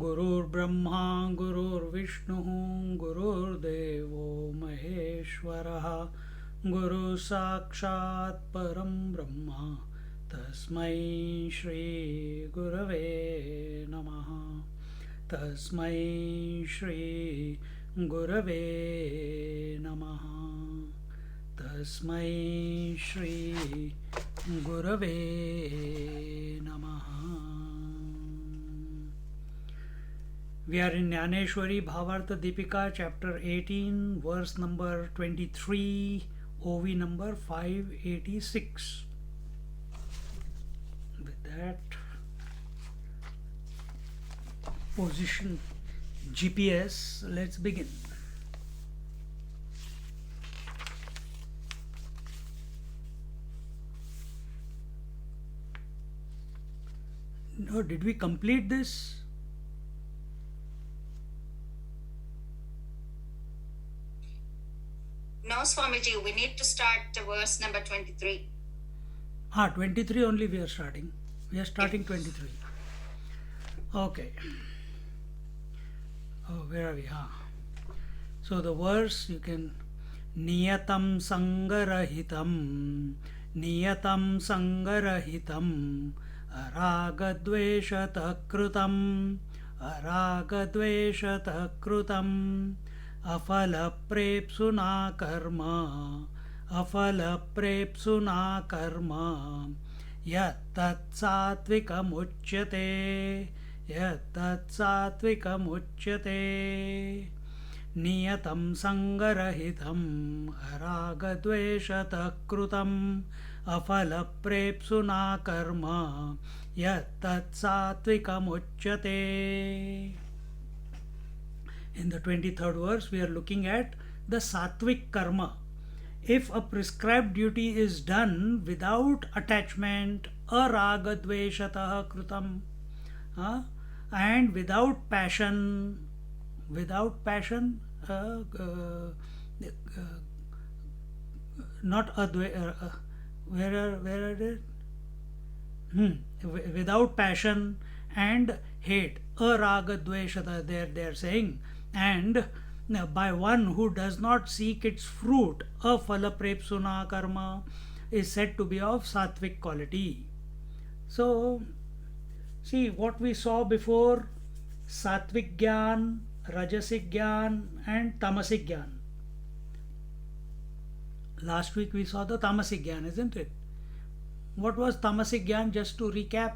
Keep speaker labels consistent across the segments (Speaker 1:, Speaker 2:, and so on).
Speaker 1: गुरुर्ब्रह्मा गुरुर्विष्णुः गुरुर्देवो महेश्वरः गुरु साक्षात् परं ब्रह्म तस्मै श्री गुरवे नमः तस्मै श्री गुरवे नमः तस्मै श्री गुरवे नमः. We are in Jnaneshwari Bhavartha Deepika, chapter 18, verse number 23, OV number 586. With that, position GPS, let's begin. No, did we complete this?
Speaker 2: No, Swamiji, we need to start verse number 23.
Speaker 1: 23 only we are starting. We are starting 23. Okay. Oh, where are we? So the verse you can Niyatam Sangarahitam Niyatam Sangarahitam Aragadveshata Krutam Aragadveshata Krutam Afalaprepsuna karma Afalaprepsuna karma Yattat sattvikam uchyate Niyatam sangarahitam Aragadveshata krutam Afalaprepsuna karma Yattat sattvikam uchyate. In the 23rd verse, we are looking at the sattvic karma. If a prescribed duty is done without attachment, aragadveshataha krutam, and without passion, not where are it? Without passion and hate, aragadveshata, they are saying, and by one who does not seek its fruit, afalaprepsuna karma is said to be of sattvic quality. So, see what we saw before: sattvic gyan, rajasic gyan, and tamasic gyan. Last week we saw the tamasic gyan, isn't it? What was tamasic gyan, just to recap?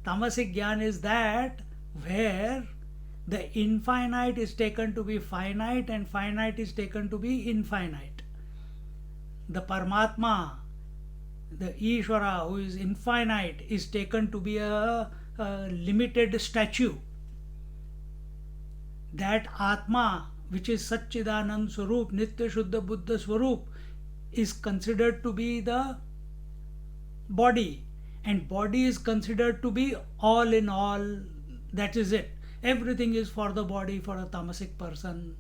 Speaker 1: Tamasic gyan is that where the infinite is taken to be finite and finite is taken to be infinite. The Paramatma, the Ishvara who is infinite, is taken to be a limited statue. That Atma, which is Satchidanand Swarup, Nitya Shuddha Buddha Swarup, is considered to be the body, and body is considered to be all in all. That is it. Everything is for the body, for a tamasic person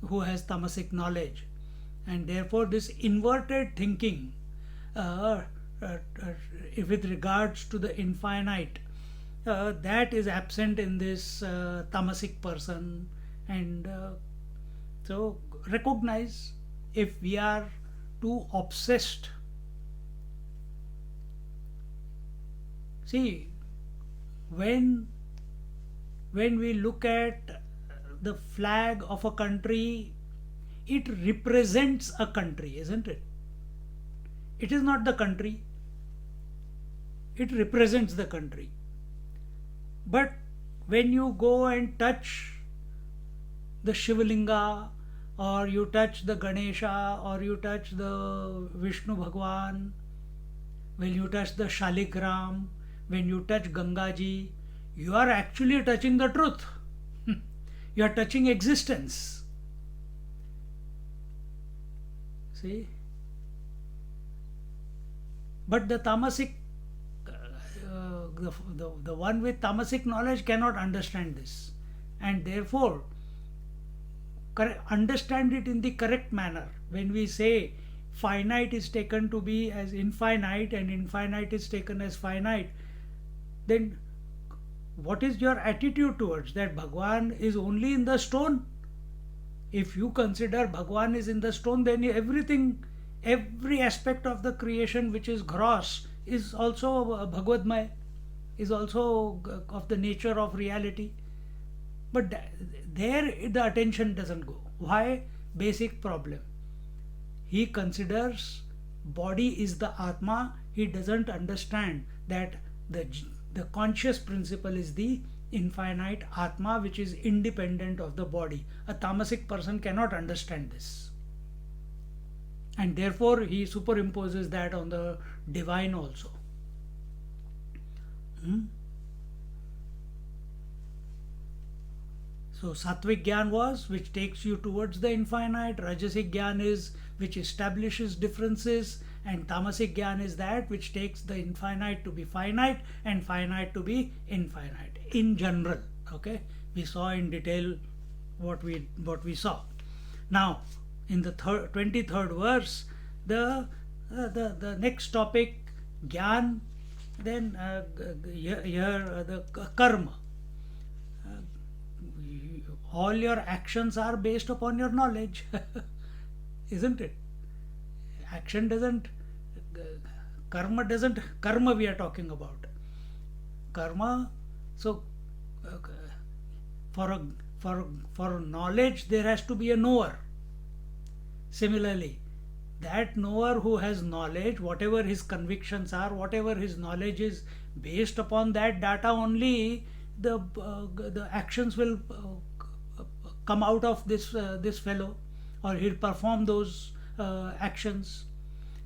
Speaker 1: who has tamasic knowledge, and therefore this inverted thinking with regards to the infinite, that is absent in this tamasic person. And so recognize, if we are too obsessed, see, when we look at the flag of a country, it represents a country, isn't it? It is not the country, it represents the country. But when you go and touch the Shivalinga, or you touch the Ganesha, or you touch the Vishnu Bhagwan, when you touch the Shaligram, when you touch Gangaji, you are actually touching the truth. You are touching existence. See? But the tamasic, the one with tamasic knowledge cannot understand this. And therefore, understand it in the correct manner. When we say finite is taken to be as infinite and infinite is taken as finite, then what is your attitude towards that? Bhagwan is only in the stone. If you consider Bhagwan is in the stone, then everything, every aspect of the creation which is gross is also Bhagwadmaya, is also of the nature of reality. But there the attention doesn't go. Why? Basic problem. He considers body is the Atma. He doesn't understand that the conscious principle is the infinite Atma, which is independent of the body. A tamasic person cannot understand this. And therefore he superimposes that on the divine also. So Sattvic Gyan was which takes you towards the infinite, Rajasic Gyan is which establishes differences, and Tamasic Gyan is that which takes the infinite to be finite and finite to be infinite in general. Okay, we saw in detail what we saw. Now in the 23rd verse, the next topic, Gyan, then here the karma. All your actions are based upon your knowledge, isn't it? Action doesn't, karma doesn't, karma we are talking about. Karma, so for knowledge there has to be a knower. Similarly, that knower who has knowledge, whatever his convictions are, whatever his knowledge is, based upon that data only the actions will come out of this fellow, or he'll perform those actions.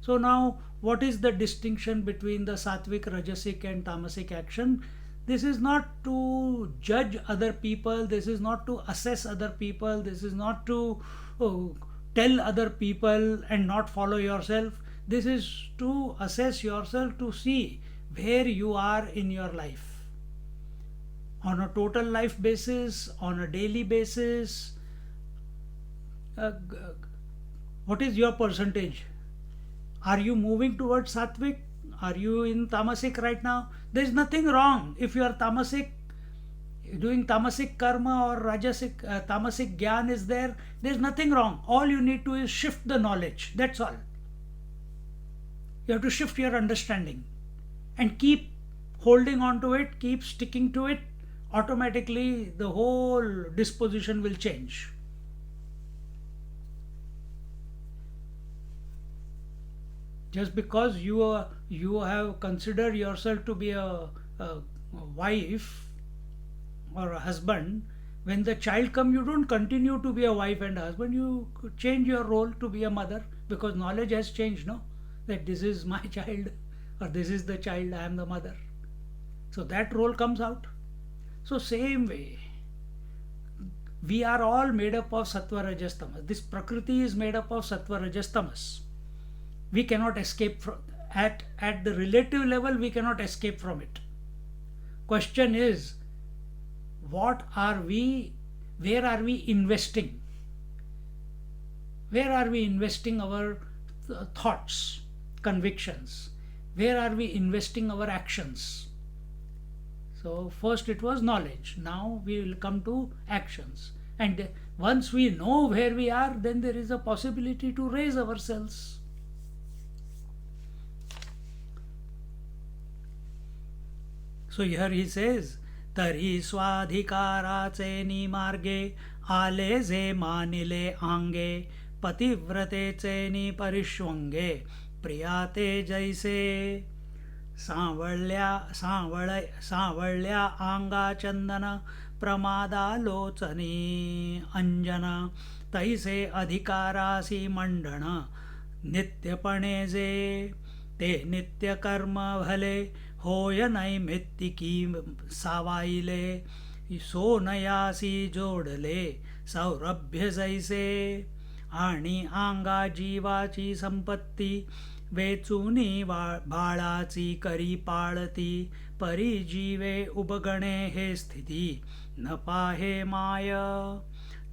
Speaker 1: So now what is the distinction between the sattvic, rajasic and tamasic action? This is not to judge other people, this is not to assess other people, this is not to tell other people and not follow yourself. This is to assess yourself, to see where you are in your life, on a total life basis, on a daily basis. What is your percentage? Are you moving towards sattvic? Are you in tamasic right now? There is nothing wrong if you are tamasic, doing tamasic karma, or rajasic tamasic gyan is there. There is nothing wrong. All you need to is shift the knowledge. That's all. You have to shift your understanding and keep holding on to it, keep sticking to it. Automatically the whole disposition will change. Just because you have considered yourself to be a wife or a husband, when the child comes, you don't continue to be a wife and a husband, you change your role to be a mother, because knowledge has changed, no? That this is my child, or this is the child, I am the mother. So that role comes out. So same way, we are all made up of sattva, rajas, tamas. This prakriti is made up of sattva, rajas, tamas. We cannot escape from at the relative level, we cannot escape from it. Question is, what are we, where are we investing? Where are we investing our thoughts, convictions? Where are we investing our actions? So first it was knowledge, now we will come to actions. And once we know where we are, then there is a possibility to raise ourselves. So here he says, तरी स्वाधिकाराचे निमार्गे आले जे मानिले आंगे पतिव्रतेचे नि परिष्वंगे प्रियाते जैसे सांवळ्या आंगा चंदन प्रमादालोचनी अंजन तैसे अधिकारासी मंडण नित्यपणे जे ते नित्य कर्म भले होय नैमित्तिकी सावाईले सोनयासी जोडले सौरभ्य जैसे आणि अंगा जीवाची संपत्ती वेचूनी बाळाची करी पाळती परी जीवे उबगणे हे स्थिती न पाहे माय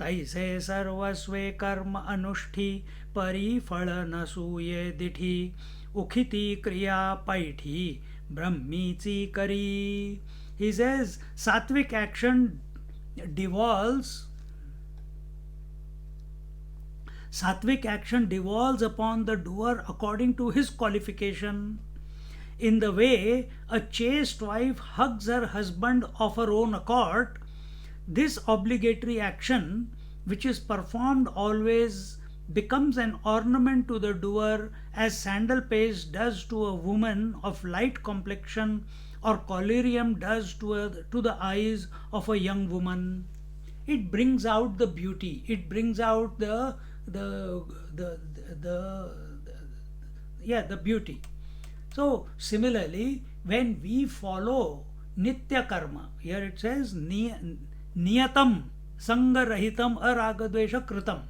Speaker 1: तैसे सर्वस्वे कर्म अनुष्ठी परी फळ नसूये दिठी उखिती क्रिया पैठी ब्रह्मीची करी. He says sattvic action devolves upon the doer according to his qualification. In the way a chaste wife hugs her husband of her own accord, this obligatory action, which is performed always, becomes an ornament to the doer, as sandal paste does to a woman of light complexion, or collyrium does to the eyes of a young woman. It brings out the beauty. It brings out the beauty. So similarly, when we follow nitya karma, here it says niyatam sangarahitam aragadvesha kritam.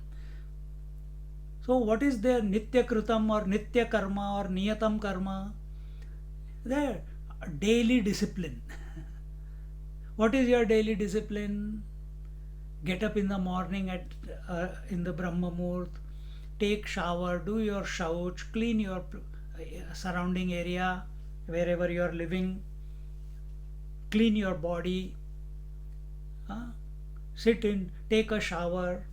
Speaker 1: So what is their nitya kritam or nitya karma or niyatam karma? Their daily discipline. What is your daily discipline? Get up in the morning in the Brahma Muhurt, take shower, do your shauch, clean your surrounding area wherever you are living, clean your body, sit in, take a shower,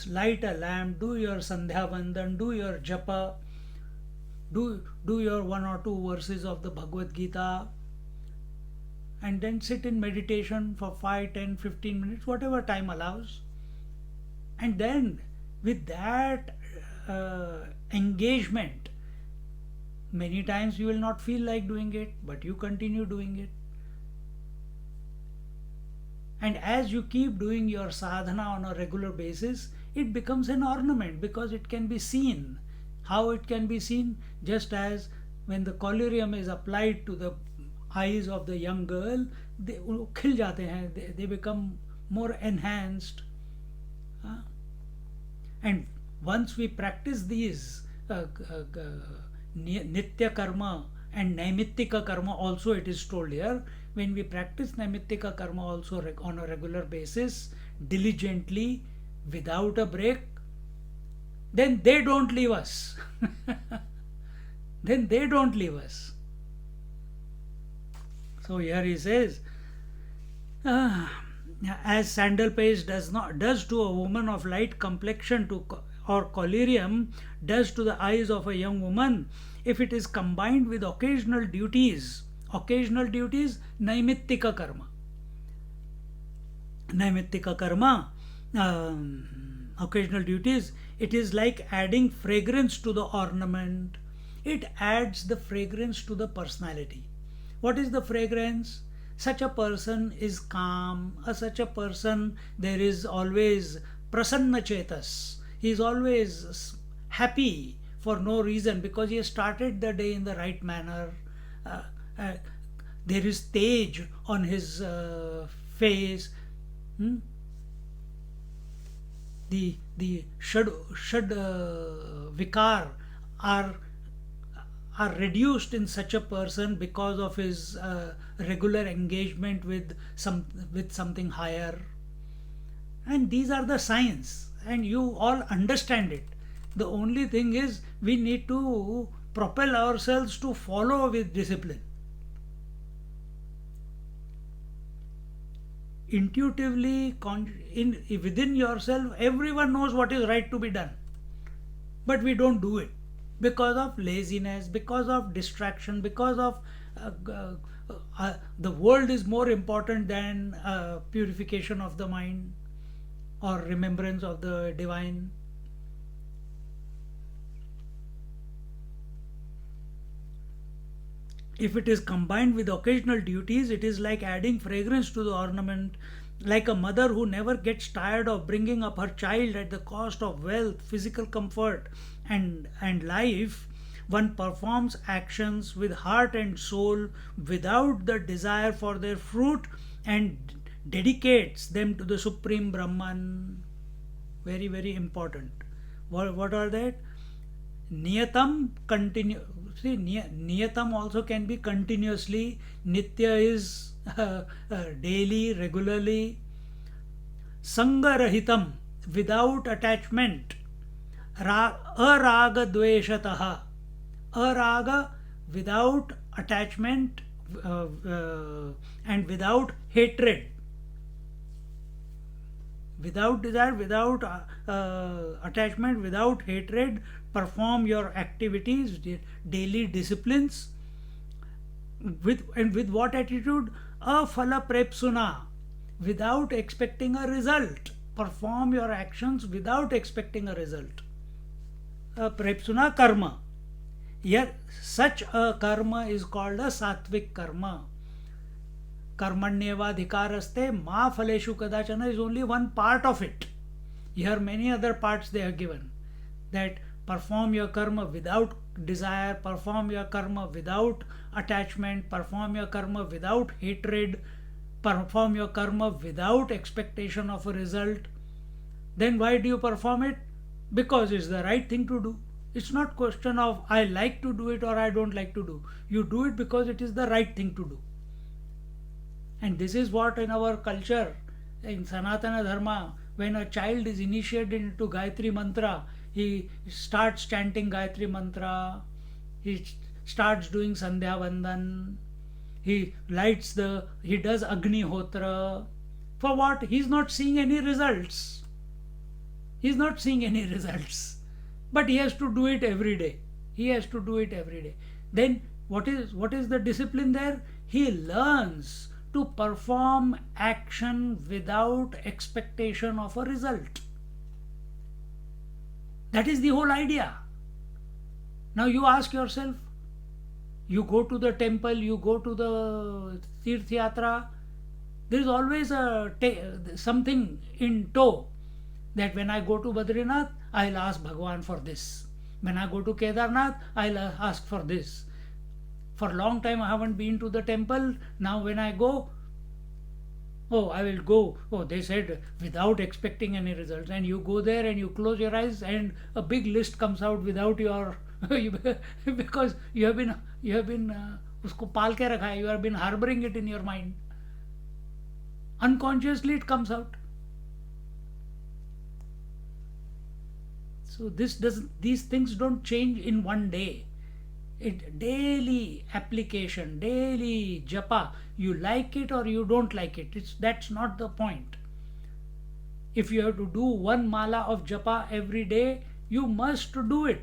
Speaker 1: light a lamp, do your sandhya vandan, do your japa, do your 1 or 2 verses of the Bhagavad Gita, and then sit in meditation for 5, 10, 15 minutes, whatever time allows. And then with that engagement, many times you will not feel like doing it, but you continue doing it. And as you keep doing your sadhana on a regular basis, it becomes an ornament because it can be seen. How it can be seen? Just as when the collyrium is applied to the eyes of the young girl, they khil jate hain, they become more enhanced. And once we practice these nitya karma and naimittika karma also, it is told here, when we practice naimittika karma also on a regular basis, diligently, without a break, then they don't leave us. Then they don't leave us. So here he says, as sandal paste does to a woman of light complexion or collyrium does to the eyes of a young woman, if it is combined with occasional duties, naimittika karma. Naimittika karma, occasional duties, it is like adding fragrance to the ornament. It adds the fragrance to the personality. What is the fragrance? Such a person is calm. Such a person, there is always prasanna chetas. He is always happy for no reason because he has started the day in the right manner. There is tej on his face. The shad vikar are reduced in such a person because of his regular engagement with something higher. And these are the signs, and you all understand it. The only thing is we need to propel ourselves to follow with discipline. Intuitively, within yourself, everyone knows what is right to be done, but we don't do it because of laziness, because of distraction, because of the world is more important than purification of the mind or remembrance of the divine. If it is combined with occasional duties, it is like adding fragrance to the ornament, like a mother who never gets tired of bringing up her child at the cost of wealth, physical comfort, and life, one performs actions with heart and soul without the desire for their fruit and dedicates them to the Supreme Brahman. Very, very important. What are that? Niyatam continue. See, niyatam also can be continuously. Nitya is daily, regularly. Sangarahitam, without attachment. Araga dveshataha. Araga, without attachment and without hatred. Without desire, without attachment, without hatred, perform your activities, daily disciplines. With what attitude? Afala prepsuna, without expecting a result. Perform your actions without expecting a result. Prepsuna karma. Here, such a karma is called a sattvic karma. Karmanyevadhikaraste ma phaleshu kadachana is only one part of it. Here many other parts they are given. That perform your karma without desire, perform your karma without attachment, perform your karma without hatred, perform your karma without expectation of a result. Then why do you perform it? Because it's the right thing to do. It's not question of I like to do it or I don't like to do. You do it because it is the right thing to do. And this is what in our culture, in Sanatana Dharma, when a child is initiated into Gayatri Mantra, he starts chanting Gayatri Mantra, he starts doing Sandhya Vandan, he does Agni Hotra. For what? He's not seeing any results. He's not seeing any results. But he has to do it every day. He has to do it every day. Then what is the discipline there? He learns to perform action without expectation of a result. That is the whole idea. Now you ask yourself, you go to the temple, you go to the Tirth Yatra, there is always something in tow. That when I go to Badrinath, I'll ask Bhagwan for this. When I go to Kedarnath, I'll ask for this. For a long time I haven't been to the temple. Now when I go, I will go. They said without expecting any results. And you go there and you close your eyes and a big list comes out without your because you have been usko paal ke rakha hai, you have been harboring it in your mind. Unconsciously it comes out. So these things don't change in one day. It daily application, daily japa. You like it or you don't like it. That's not the point. If you have to do one mala of japa every day, you must do it.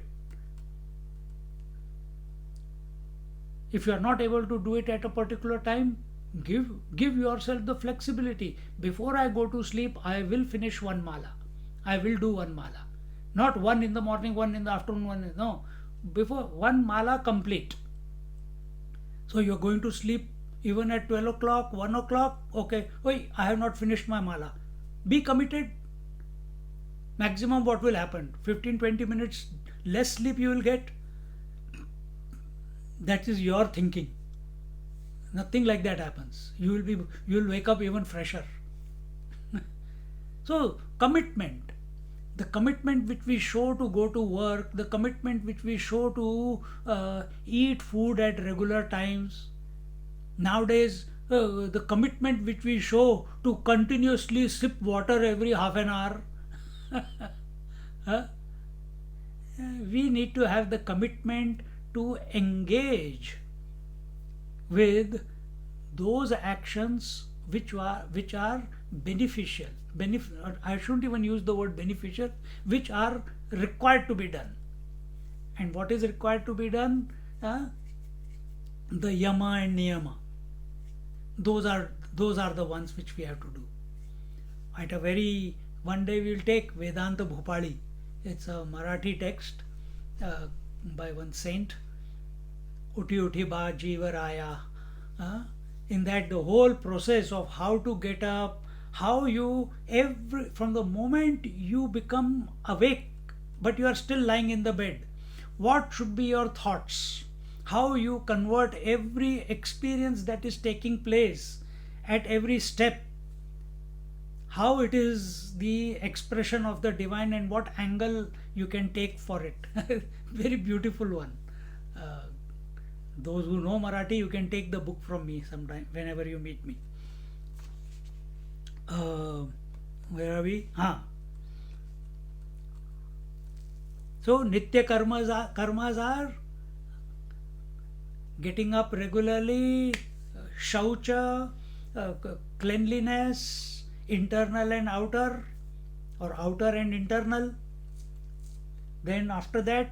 Speaker 1: If you are not able to do it at a particular time, give yourself the flexibility. Before I go to sleep, I will finish one mala. I will do one mala. Not one in the morning, one in the afternoon, no. Before one mala complete. So you're going to sleep even at 12 o'clock, 1 o'clock, okay, I have not finished my mala. Be committed. Maximum what will happen? 15-20 minutes less sleep you will get. That is your thinking. Nothing like that happens. You will wake up even fresher. So commitment. The commitment which we show to go to work, the commitment which we show to eat food at regular times. Nowadays, the commitment which we show to continuously sip water every half an hour. We need to have the commitment to engage with those actions which are beneficial. I shouldn't even use the word beneficial, which are required to be done. And what is required to be done? The yama and niyama. Those are the ones which we have to do. One day we will take Vedanta Bhopali. It's a Marathi text by one saint. Uthi uthi ba jiva raya. In that the whole process of how to get up, how you from the moment you become awake but you are still lying in the bed, what should be your thoughts, how you convert every experience that is taking place at every step, how it is the expression of the divine and what angle you can take for it. Very beautiful one. uh, those who know Marathi, you can take the book from me sometime whenever you meet me. uh, where are we? So nitya karmas are getting up regularly, shaucha, cleanliness, internal and outer, or outer and internal. Then after that,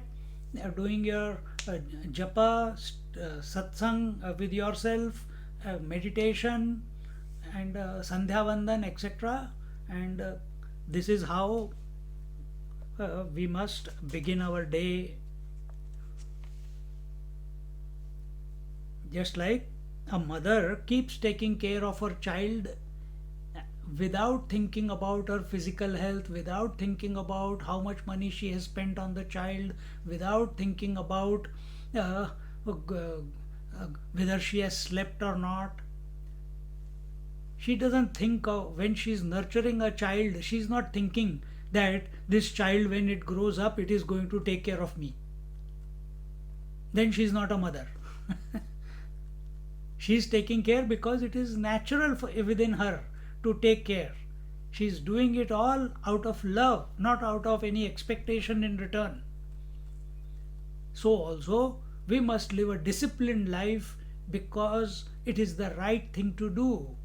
Speaker 1: doing your japa, satsang with yourself, meditation, and sandhya vandan, etc. And this is how we must begin our day. Just like a mother keeps taking care of her child without thinking about her physical health, without thinking about how much money she has spent on the child, without thinking about whether she has slept or not. She doesn't think of, when she's nurturing a child, she's not thinking that this child, when it grows up, it is going to take care of me. Then she's not a mother. She's taking care because it is natural within her to take care. She's doing it all out of love, not out of any expectation in return. So also, we must live a disciplined life because it is the right thing to do.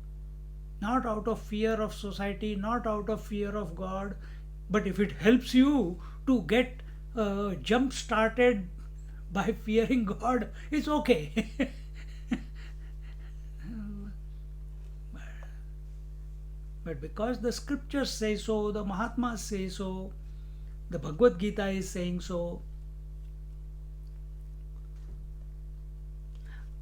Speaker 1: Not out of fear of society, not out of fear of God, but if it helps you to get jump started by fearing God, it's okay. But because the scriptures say so, the Mahatmas say so, the Bhagavad Gita is saying so.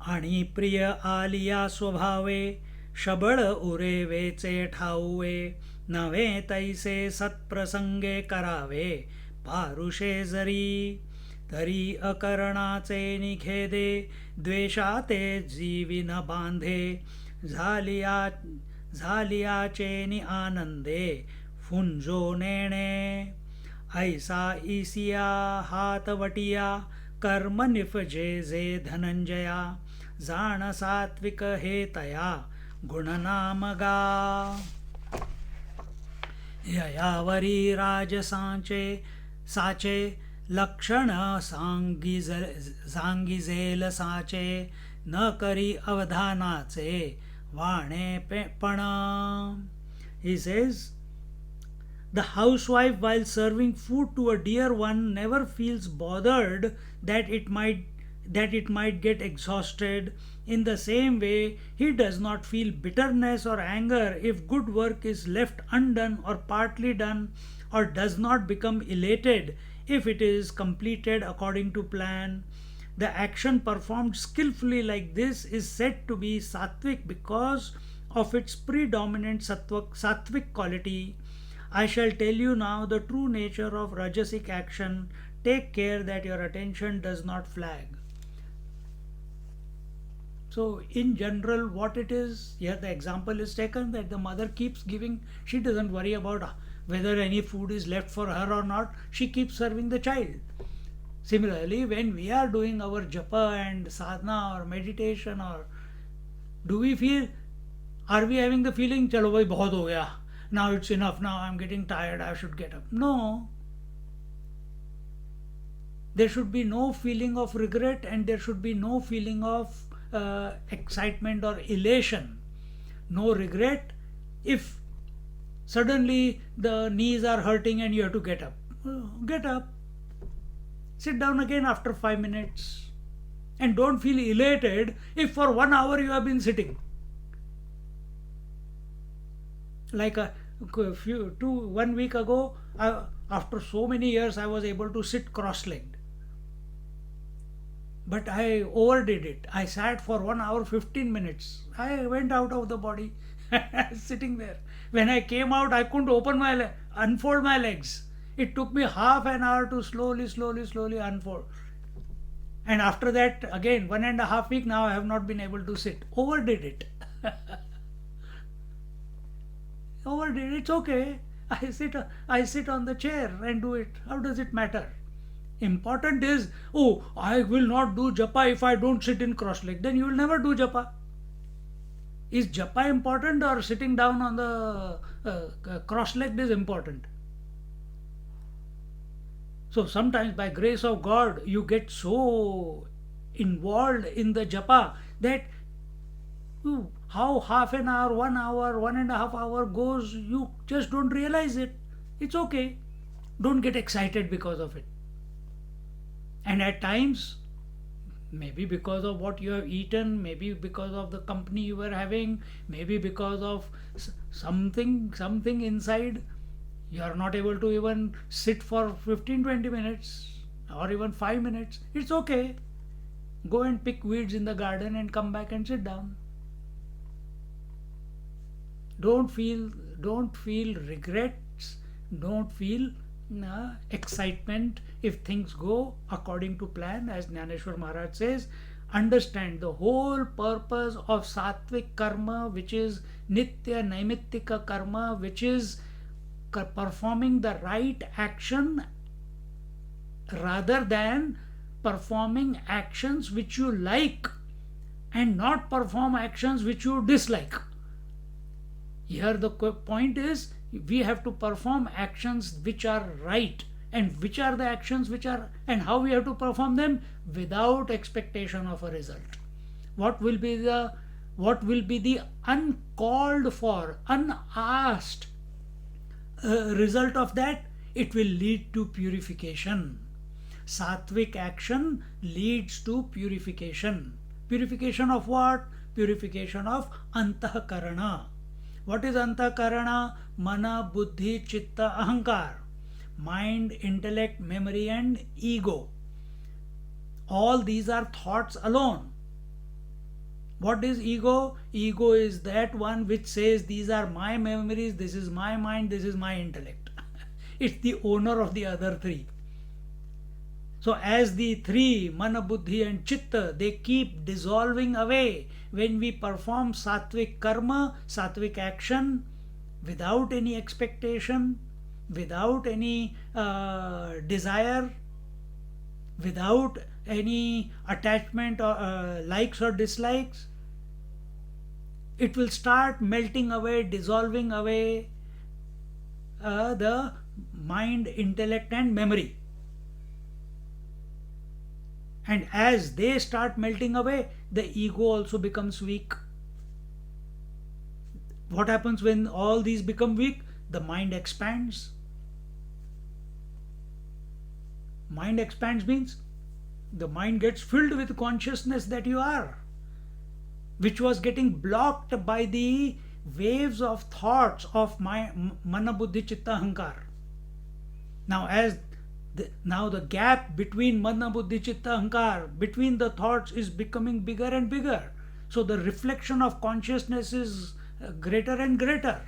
Speaker 1: आणि प्रिय आलिया स्वभावे, शबळ उरे वेचे ठाऊवे, नव्हे तैसे सत्प्रसंगे करावे, पारुषे जरी तरी अकरणाचे निखेदे, द्वेषाते जीवी न बांधे, झालियाचे नि आनंदे, फुंजो नेणे, ऐसा ईसिया हातवटिया, कर्म निफजे जे धनंजया, जाण सात्विक हे तया, गुणनामगा. ययावरी राजसाचे साचे, लक्षण सांगिजेल साचे, न करी अवधानाचे, वाणे पण. He says, the housewife, while serving food to a dear one, never feels bothered that it might get exhausted. In the same way, he does not feel bitterness or anger if good work is left undone or partly done, or does not become elated if it is completed according to plan. The action performed skillfully like this is said to be sattvic because of its predominant sattvic quality. I shall tell you now the true nature of rajasic action. Take care that your attention does not flag. So, in general, what it is, here the example is taken that the mother keeps giving, she doesn't worry about whether any food is left for her or not, she keeps serving the child. Similarly, when we are doing our japa and sadhana or meditation, or do we feel, are we having the feeling, chalo bhai bahut ho gaya, now it's enough, now I'm getting tired, I should get up? No. There should be no feeling of regret, and there should be no feeling of excitement or elation. No regret if suddenly the knees are hurting and you have to get up. Get up. Sit down again after 5 minutes. And don't feel elated if for 1 hour you have been sitting. Like 1 week ago, after so many years, I was able to sit cross-legged. But I overdid it. I sat for 1 hour 15 minutes. I went out of the body, sitting there. When I came out, I couldn't unfold my legs. It took me half an hour to slowly unfold. And after that, again, 1.5 weeks, now I have not been able to sit. Overdid it. Overdid it. It's okay. I sit on the chair and do it. How does it matter? Important is, oh, I will not do japa if I don't sit in cross leg. Then you will never do japa. Is japa important, or sitting down on the cross legged is important? So sometimes by grace of God, you get so involved in the japa that how half an hour, 1 hour, 1.5 hour goes, you just don't realize it. It's okay. Don't get excited because of it. And at times, maybe because of what you have eaten, maybe because of the company you were having, maybe because of something inside, you are not able to even sit for 15-20 minutes or even 5 minutes. It's okay. Go and pick weeds in the garden and come back and sit down. Don't feel regrets, don't feel excitement if things go according to plan. As Jnaneshwar Maharaj says, understand the whole purpose of sattvic karma, which is nitya naimittika karma, which is performing the right action rather than performing actions which you like, and not perform actions which you dislike. Here the point is, we have to perform actions which are right, and which are the actions which are, and how we have to perform them without expectation of a result. What will be the uncalled for, unasked result of that? It will lead to purification. Sattvic action leads to purification. Purification of what? Purification of antakarana. What is antakarana? Mana, buddhi, chitta, ahankar. Mind, intellect, memory and ego. All these are thoughts alone. What is ego? Ego is that one which says, these are my memories, this is my mind, this is my intellect. It's the owner of the other three. So as the three, mana, buddhi and chitta, they keep dissolving away when we perform sattvic karma, sattvic action, without any expectation, without any desire, without any attachment or likes or dislikes. It will start melting away, dissolving away the mind, intellect and memory. And as they start melting away, the ego also becomes weak. What happens when all these become weak? The mind expands. Mind expands means the mind gets filled with consciousness that you are, which was getting blocked by the waves of thoughts of my mana, buddhi, chitta, ahankar. Now as now the gap between mana, buddhi, chitta, ahankar, between the thoughts, is becoming bigger and bigger. So the reflection of consciousness is greater and greater.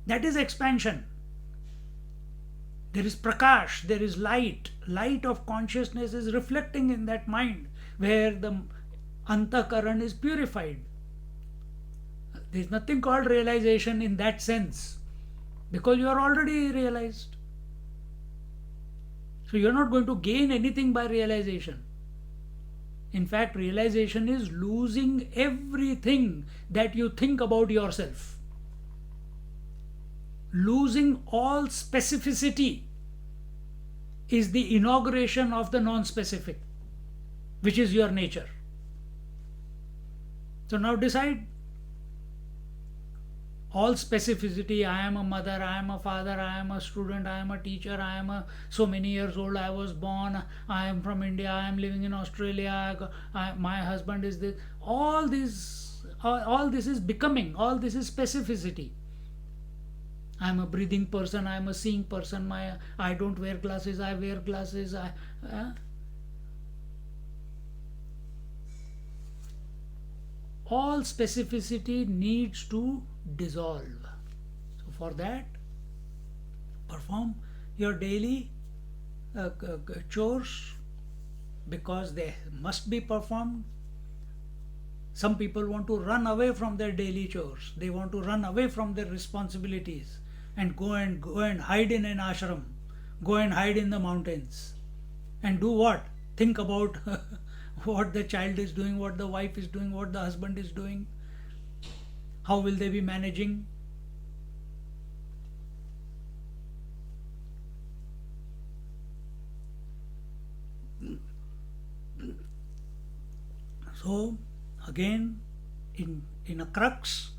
Speaker 1: That is expansion. There is prakash, there is light. Light of consciousness is reflecting in that mind where the antakaran is purified. There is nothing called realization in that sense, because you are already realized. So you are not going to gain anything by realization. In fact, realization is losing everything that you think about yourself. Losing all specificity is the inauguration of the non-specific, which is your nature. So now decide. All specificity, I am a mother, I am a father, I am a student, I am a teacher, I am so many years old, I was born, I am from India, I am living in Australia, my husband is this. All this is becoming, all this is specificity. I am a breathing person, I am a seeing person, I don't wear glasses, I wear glasses. All specificity needs to dissolve. So for that, perform your daily chores, because they must be performed. Some people want to run away from their daily chores. They want to run away from their responsibilities and go and hide in an ashram, go and hide in the mountains, and do what? Think about what the child is doing, what the wife is doing, what the husband is doing. How will they be managing? So again, in a crux,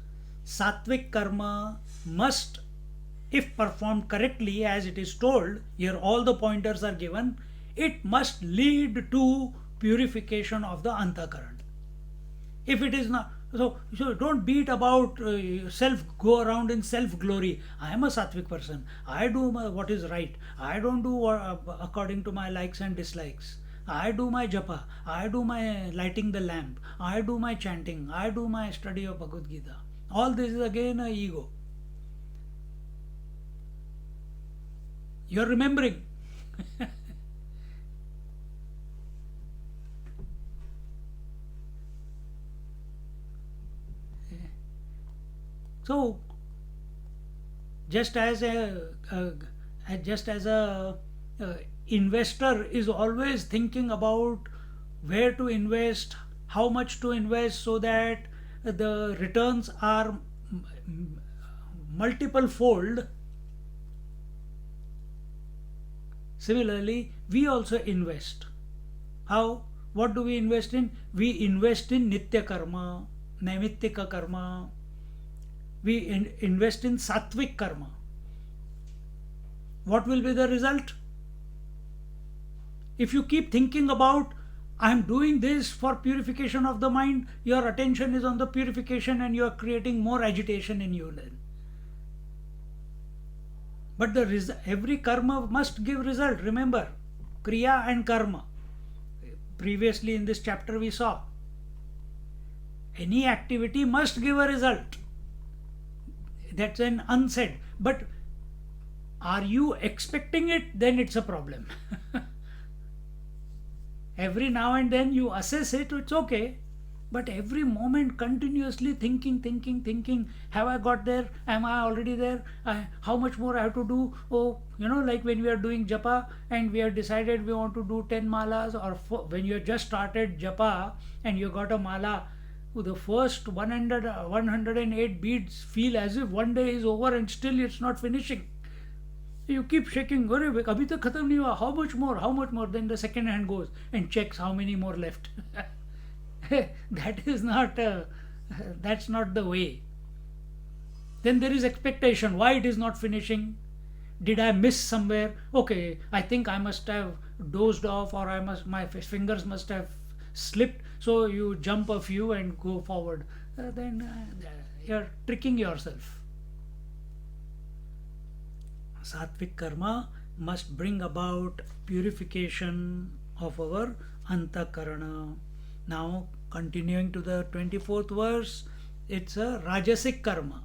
Speaker 1: sattvic karma must, if performed correctly as it is told, here all the pointers are given, it must lead to purification of the antakaran. If it is not, so don't beat about self, go around in self glory. I am a sattvic person. I do what is right. I don't do according to my likes and dislikes. I do my japa. I do my lighting the lamp. I do my chanting. I do my study of Bhagavad Gita. All this is again a ego. You're remembering. So, just as a investor is always thinking about where to invest, how much to invest, so that the returns are multiple fold. Similarly, we also invest. How? What do we invest in? We invest in nitya karma, naimittika karma. We invest in sattvic karma. What will be the result? If you keep thinking about, I am doing this for purification of the mind, your attention is on the purification and you are creating more agitation in you then. But every karma must give result. Remember, kriya and karma. Previously in this chapter we saw, any activity must give a result. That's an unsaid. But are you expecting it? Then it's a problem. Every now and then you assess it, it's okay. But every moment continuously thinking, have I got there? Am I already there? How much more I have to do? Oh, like when we are doing japa and we have decided we want to do 10 malas, or when you have just started japa and you got a mala, the first 108 beads feel as if one day is over and still it's not finishing. You keep shaking, abhi tak khatam nahi hua, how much more? Then the second hand goes and checks how many more left. That's not the way. Then there is expectation, why it is not finishing. Did I miss somewhere? Okay, I think I must have dozed off, or my fingers must have slipped. So you jump a few and go forward. Then you're tricking yourself. Sattvic karma must bring about purification of our antakarana. Now, continuing to the 24th verse, it's a rajasic karma.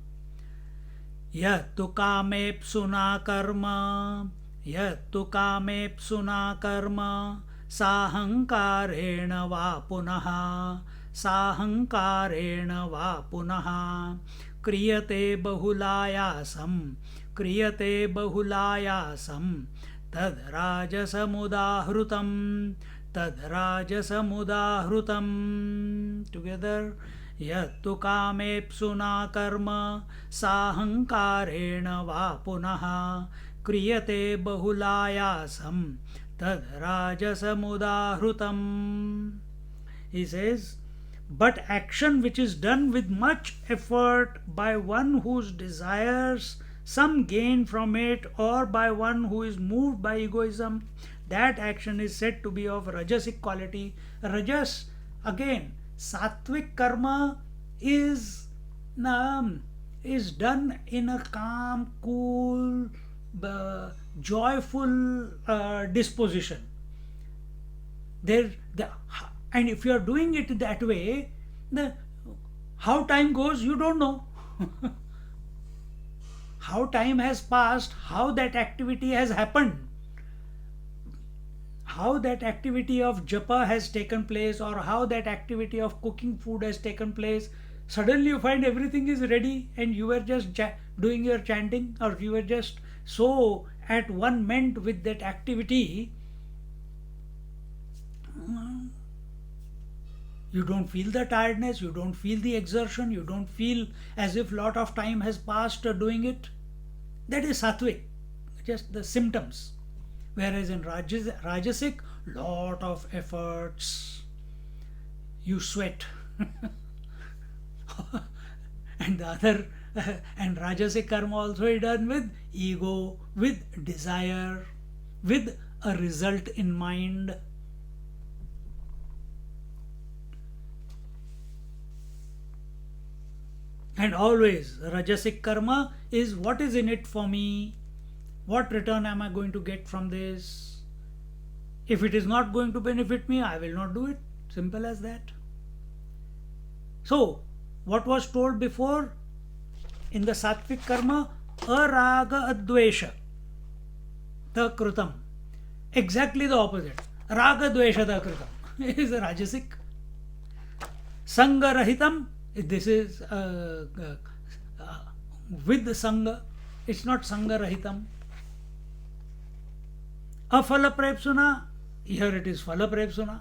Speaker 1: Yattu kamepsuna karma, yattu kamepsuna karma, sahankarena va punaha, sahankarena va punaha, kriyate bahulayasam, kriyate bahulayasam, tad rajasamudahrutam, tad rajasamudahrutam. Together, yattu kamepsuna karma, sahankarena va punaha, kriyate bahulayasam, tad rajasamudahrutam. He says, but action which is done with much effort by one whose desires some gain from it, or by one who is moved by egoism, that action is said to be of rajasic quality. Rajas, again, sattvic karma is done in a calm, cool, joyful disposition. And if you are doing it that way, how time goes, you don't know. How time has passed, how that activity has happened, how that activity of japa has taken place, or how that activity of cooking food has taken place, suddenly you find everything is ready and you were just doing your chanting, or you were just so at one ment with that activity. You don't feel the tiredness, you don't feel the exertion, you don't feel as if lot of time has passed doing it. That is sattvic, just the symptoms. Whereas in rajasic, lot of efforts, you sweat. And the other and rajasic karma also is done with ego, with desire, with a result in mind. And always rajasic karma is what is in it for me, what return am I going to get from this. If it is not going to benefit me, I will not do it. Simple as that. So what was told before in the sattvic karma, araga advesha ta krutam, exactly the opposite, raga dvesha ta krutam is rajasic. Sangha rahitam, this is with the sangha, it's not sangha rahitam. Afala prepsuna, here it is phala prepsuna,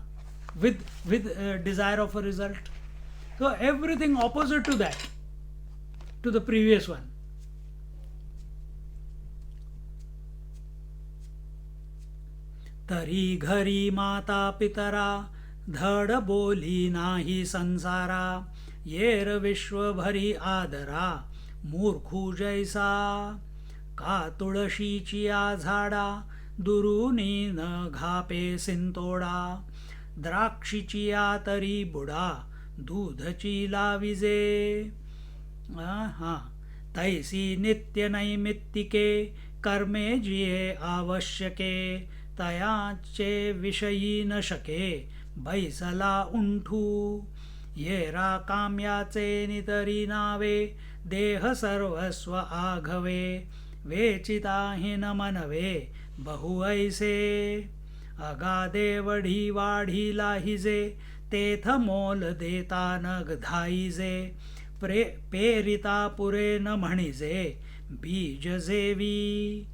Speaker 1: with desire of a result. So everything opposite to that, to the previous one. तरी घरी माता पितरा धड़ बोली नाही संसारा, येर विश्व भरी आदरा मूर्खू जैसा, का तुळशीची झाडा दुरुनी न घापे सिंतोडा, द्राक्षीची तरी बुडा दूधची लाविजे. तैसी नित्य नैमित्तिके कर्मे जिये आवश्यके, तयाचे विषयी न शके बैसला उंठू. येरा काम्याचे नितरी नावे देह सर्वस्व आघवे, वेचिताहि न मनवे बहु ऐसे. अगाधे वढी वाढी लाहिजे, तेथ मोल देता न धाईजे. पेरिता पुरे न म्हणिजे बीज जेवी.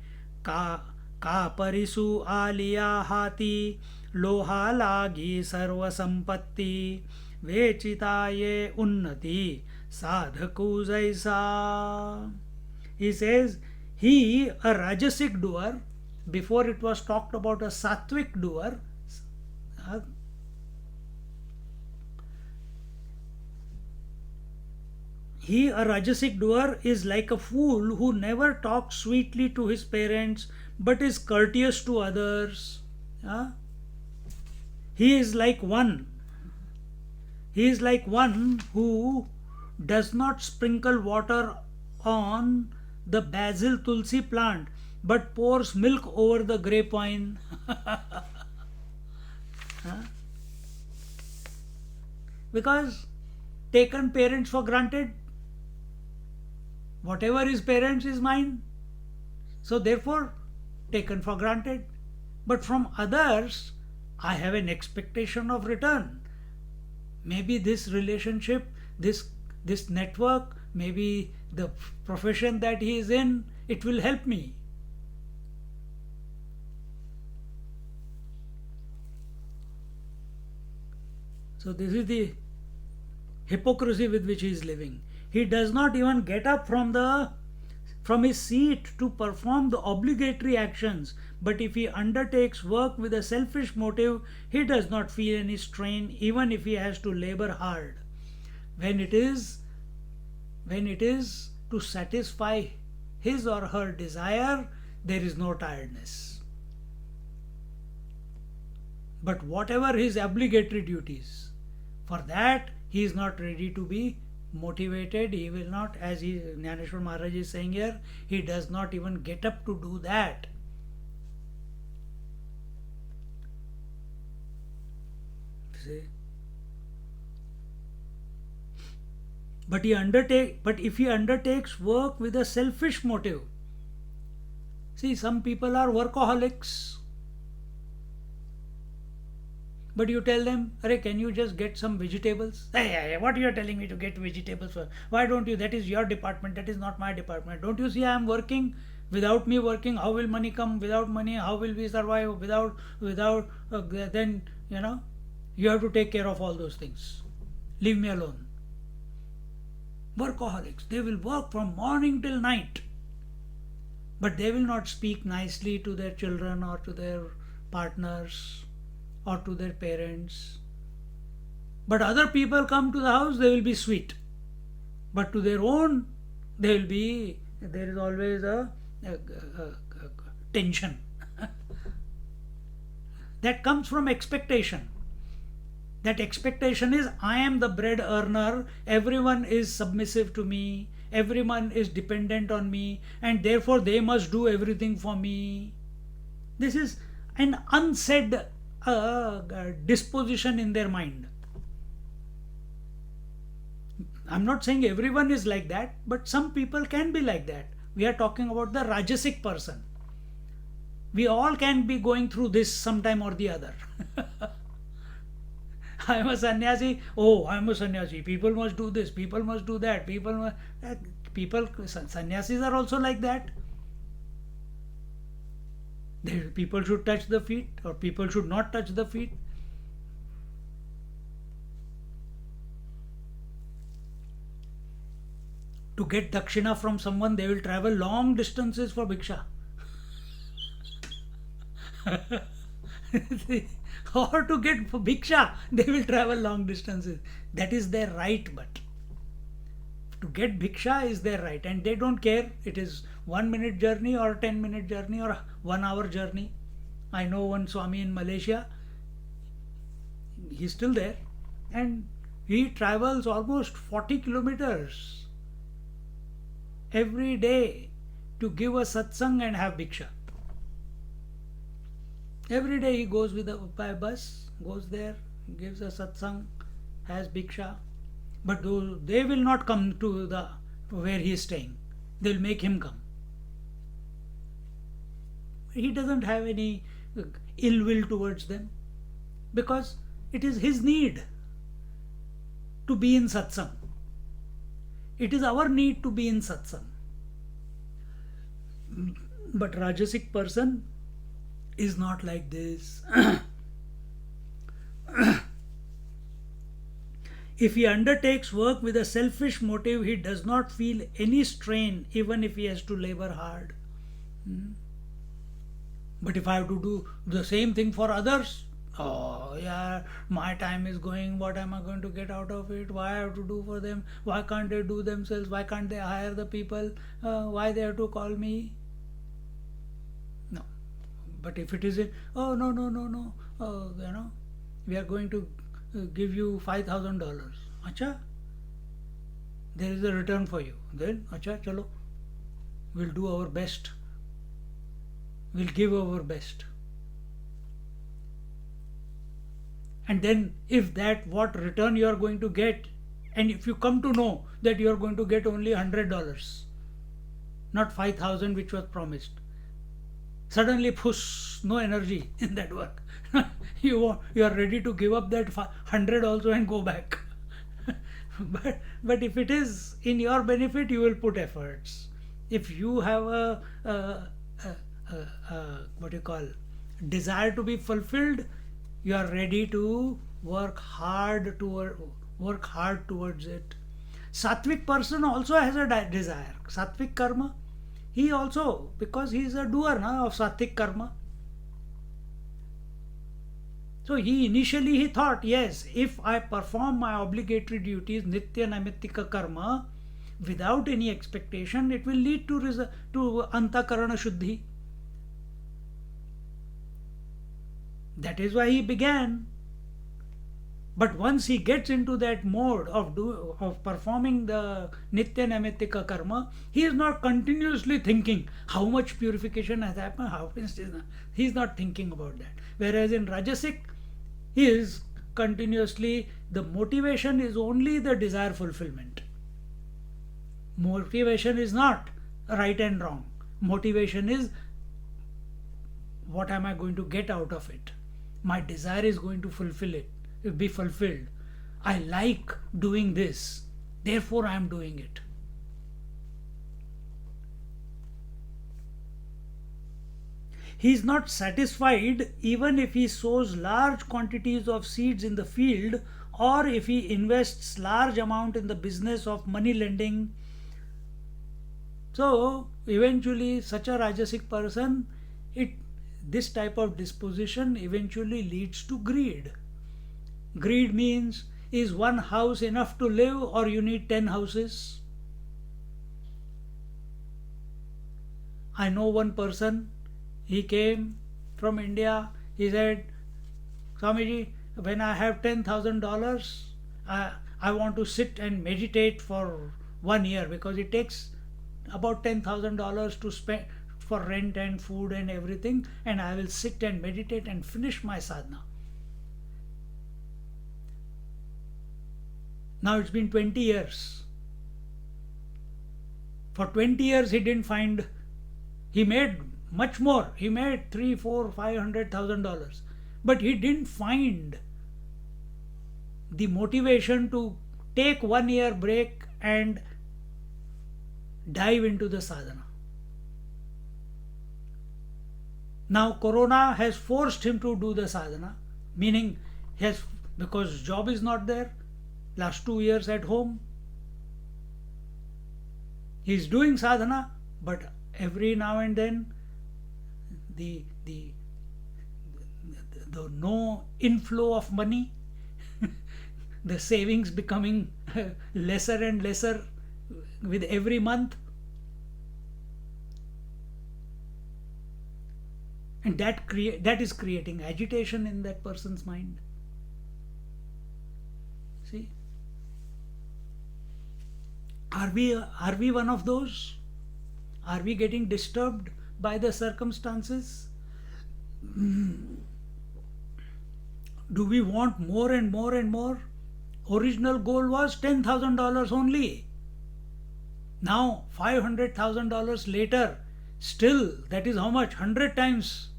Speaker 1: का परिसु आलिया हाती, लोहा लागी सर्व संपत्ती. वेचिता ये उन्नती साधकू जैसा. He says, he, a rajasic doer, before it was talked about a sattvic doer, he, a rajasic doer, is like a fool who never talks sweetly to his parents but is courteous to others. He is like one who does not sprinkle water on the basil tulsi plant but pours milk over the grapevine. Because taken parents for granted, whatever is parents is mine, so therefore taken for granted. But from others I have an expectation of return. Maybe this relationship, this network, maybe the profession that he is in, it will help me. So this is the hypocrisy with which he is living. He does not even get up from his seat to perform the obligatory actions, but if he undertakes work with a selfish motive, he does not feel any strain even if he has to labor hard. When it is to satisfy his or her desire, there is no tiredness. But whatever his obligatory duties, for that he is not ready to be motivated. He will not, as Jnaneshwar Maharaj is saying here, he does not even get up to do that. See? But if he undertakes work with a selfish motive, see, some people are workaholics. But you tell them, Arey, can you just get some vegetables? Hey, what you are telling me to get vegetables for? Why don't you? That is your department. That is not my department. Don't you see I am working? Without me working, how will money come? Without money, how will we survive? Without then you have to take care of all those things. Leave me alone. Workaholics. They will work from morning till night, but they will not speak nicely to their children or to their partners or to their parents. But other people come to the house, they will be sweet. But to their own, there is always a tension. That comes from expectation. That expectation is, I am the bread earner, everyone is submissive to me, everyone is dependent on me, and therefore they must do everything for me. This is an unsaid disposition in their mind. I'm not saying everyone is like that, but some people can be like that. We are talking about the Rajasic person. We all can be going through this sometime or the other. I am a sannyasi. Oh, I am a sannyasi. People must do this. People must do that. Sannyasis are also like that. People should touch the feet, or people should not touch the feet. To get dakshina from someone, they will travel long distances for bhiksha. Or to get bhiksha, they will travel long distances. That is their right, but to get bhiksha is their right, and they don't care. It is 1 minute journey or 10-minute journey or 1 hour journey. I know one Swami in Malaysia. He's still there, and he travels almost 40 kilometers every day to give a satsang and have bhiksha. Every day he goes by a bus, goes there, gives a satsang, has bhiksha. But they will not come to where he is staying. They will make him come. He doesn't have any ill will towards them, because it is his need to be in satsang. It is our need to be in satsang. But Rajasic person is not like this. If he undertakes work with a selfish motive, he does not feel any strain, even if he has to labor hard. But if I have to do the same thing for others, oh yeah, my time is going, what am I going to get out of it? Why I have to do for them? Why can't they do themselves? Why can't they hire the people? Why they have to call me? No. But if it is oh no, we are going to give you $5,000. Acha, there is a return for you. Then, acha, chalo, we'll do our best. We'll give our best. And then, if that what return you are going to get, and if you come to know that you are going to get only $100, not 5,000 which was promised, suddenly push, no energy in that work. you are ready to give up that 100 also and go back. but if it is in your benefit, you will put efforts. If you have a what you call desire to be fulfilled, you are ready to work hard towards it. Sattvic person also has a desire. Sattvic karma, he also, because he is a doer of sattvic karma. So he thought, yes, if I perform my obligatory duties, nitya naimittika karma, without any expectation, it will lead to antakarana shuddhi. That is why he began. But once he gets into that mode of performing the nitya naimittika karma, he is not continuously thinking how much purification has happened, he is not thinking about that. Whereas in Rajasic, he is continuously, the motivation is only the desire fulfillment. Motivation is not right and wrong. Motivation is, what am I going to get out of it? My desire is going to be fulfilled. I like doing this, therefore I am doing it. He is not satisfied even if he sows large quantities of seeds in the field, or if he invests large amount in the business of money lending. So eventually such a Rajasic person, this type of disposition eventually leads to greed. Greed means, is one house enough to live or you need 10 houses? I know one person, he came from India, he said, Swamiji, when I have $10,000, I want to sit and meditate for 1 year, because it takes about $10,000 to spend for rent and food and everything, and I will sit and meditate and finish my sadhana. Now it's been 20 years. For 20 years he didn't find, he made much more. He made $300,000, $400,000, $500,000. But he didn't find the motivation to take 1 year break and dive into the sadhana. Now Corona has forced him to do the sadhana, meaning because job is not there, last 2 years at home, he is doing sadhana, but every now and then the no inflow of money, the savings becoming lesser and lesser with every month, and that is creating agitation in that person's mind. See, are we one of those? Are we getting disturbed by the circumstances? Do we want more and more and more? Original goal was $10,000 only. Now $500,000 later, still that is how much? 100 times,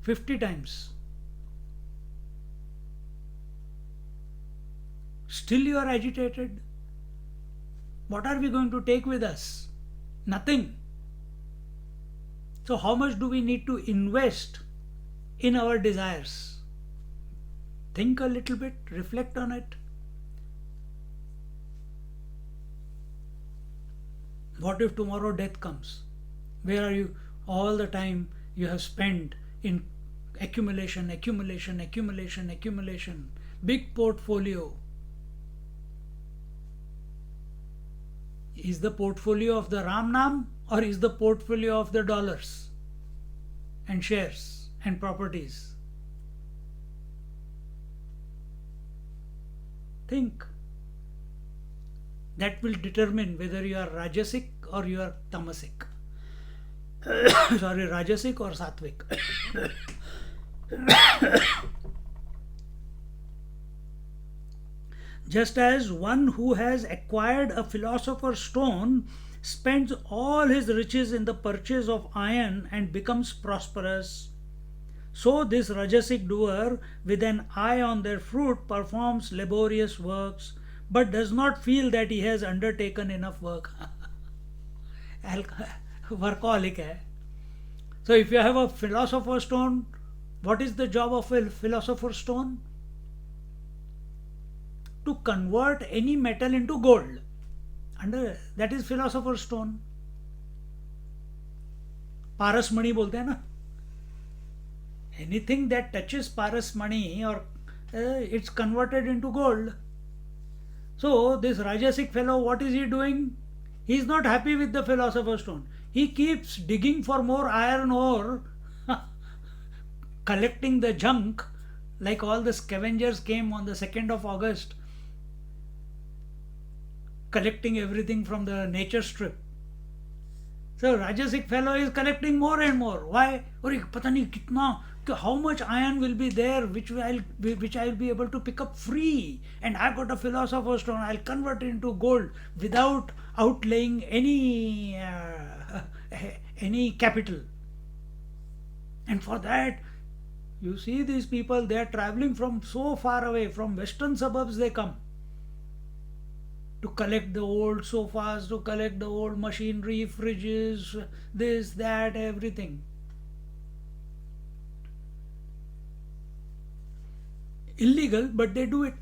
Speaker 1: 50 times. Still you are agitated. What are we going to take with us? Nothing. So how much do we need to invest in our desires? Think a little bit, reflect on it. What if tomorrow death comes? Where are you? All the time you have spent in accumulation, big portfolio. Is the portfolio of the Ram Nam, or is the portfolio of the dollars and shares and properties? Think. That will determine whether you are Rajasic or you are Tamasic. Sorry, Rajasic or Sattvic. Just as one who has acquired a philosopher's stone spends all his riches in the purchase of iron and becomes prosperous, so this Rajasic doer, with an eye on their fruit, performs laborious works, but does not feel that he has undertaken enough work. Workaholic hai. So if you have a philosopher's stone, what is the job of a philosopher's stone? To convert any metal into gold. And that is philosopher's stone. Parasmani bolte hai na. Anything that touches parasmani or it's converted into gold. So this Rajasic fellow, what is he doing? He is not happy with the philosopher's stone. He keeps digging for more iron ore, collecting the junk, like all the scavengers came on the 2nd of August, collecting everything from the nature strip. So Rajasic fellow is collecting more and more. Why? Pata nahi kitna, how much iron will be there which I will be able to pick up free, and I've got a philosopher's stone, I'll convert it into gold without outlaying any capital. And for that You see these people, they are traveling from so far away, from western suburbs they come to collect the old sofas, to collect the old machinery, fridges, this, that, everything. Illegal, but they do it.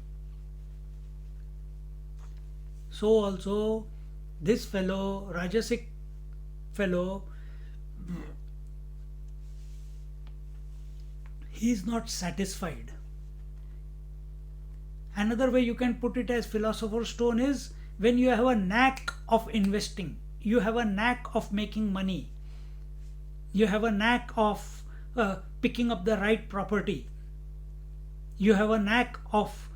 Speaker 1: So also this fellow, Rajasic fellow, he is not satisfied. Another way you can put it as philosopher's stone is when you have a knack of investing, you have a knack of making money, you have a knack of picking up the right property, you have a knack of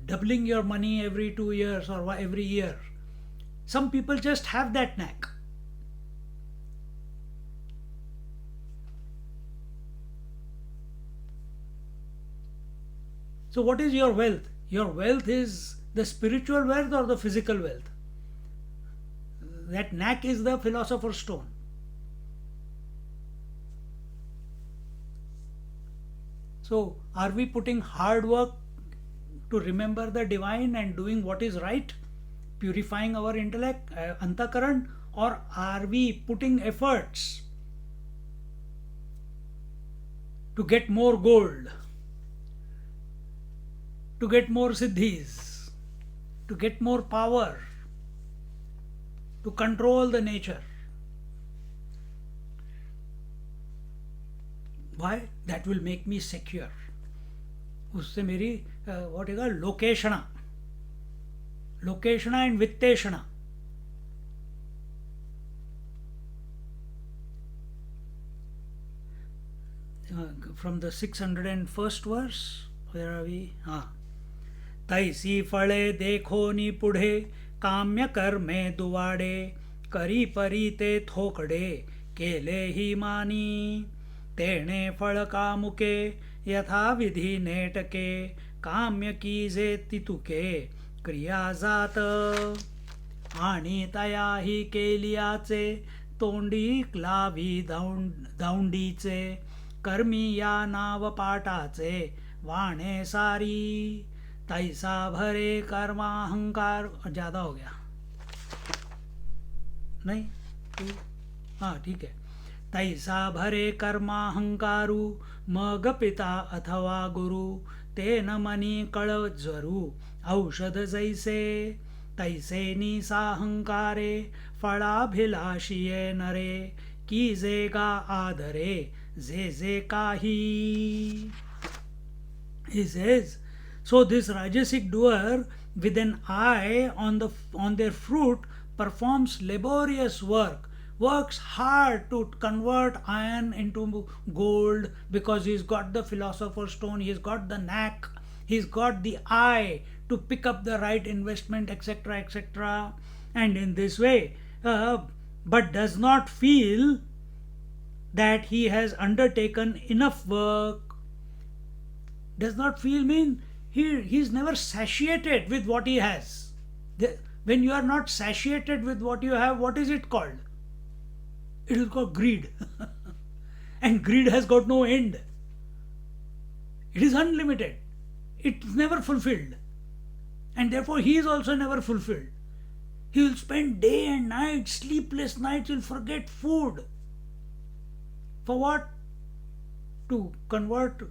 Speaker 1: doubling your money every 2 years or every year. Some people just have that knack. So, what is your wealth? Your wealth is the spiritual wealth or the physical wealth? That knack is the philosopher's stone. So, are we putting hard work to remember the divine and doing what is right, purifying our intellect, antakaran, or are we putting efforts to get more gold, to get more siddhis, to get more power, to control the nature? Why? That will make me secure. उससे मेरी what is called लोकेशना and वित्तेशना. From the 601st verse, where are we? तैसी फळे देखो नि पुढे काम्य कर्मे दुवाडे करी परी ते थोकडे केले ही मानी तेणे फळ कामुके यथा विधी नेटके काम्य कीजे तितुके क्रिया जात आणि तयाही केलियाचे तोंडी लावी दाऊंडीचे कर्मी या नाव पाटाचे वाणे सारी तैसा भरे कर्माहंकार. ज़्यादा हो गया नहीं? हाँ ठीक है. तैसा भरे कर्माहंकारू मग पिता अथवा गुरु तेन मनी कळजरू औषध जैसे तैसे निसाहंकारे फळाभिलाषिये नरे की जे गा आदरे जे जे काही. He says, so this Rajasic doer with an eye on their fruit performs laborious work, works hard to convert iron into gold because he's got the philosopher's stone, he's got the knack, he's got the eye to pick up the right investment, etc., etc. And in this way, but does not feel that he has undertaken enough work. Does not feel mean he's never satiated with what he has. When you are not satiated with what you have, what is it called? It is called greed. And greed has got no end. It is unlimited. It's never fulfilled. And therefore he is also never fulfilled. He will spend day and night, sleepless nights, he'll forget food. For what? To convert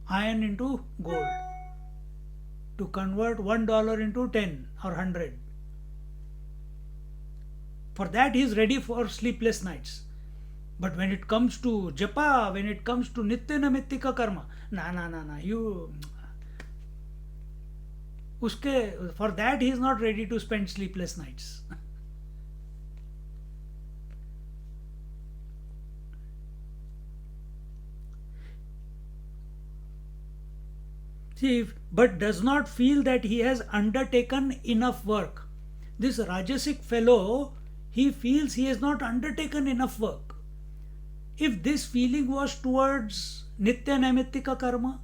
Speaker 1: iron into gold. To convert $1 into 10 or 100. For that he is ready for sleepless nights. But when it comes to japa, when it comes to nitya namittika karma, for that he is not ready to spend sleepless nights. See, but does not feel that he has undertaken enough work. This Rajasic fellow, he feels he has not undertaken enough work. If this feeling was towards nitya naimittika karma,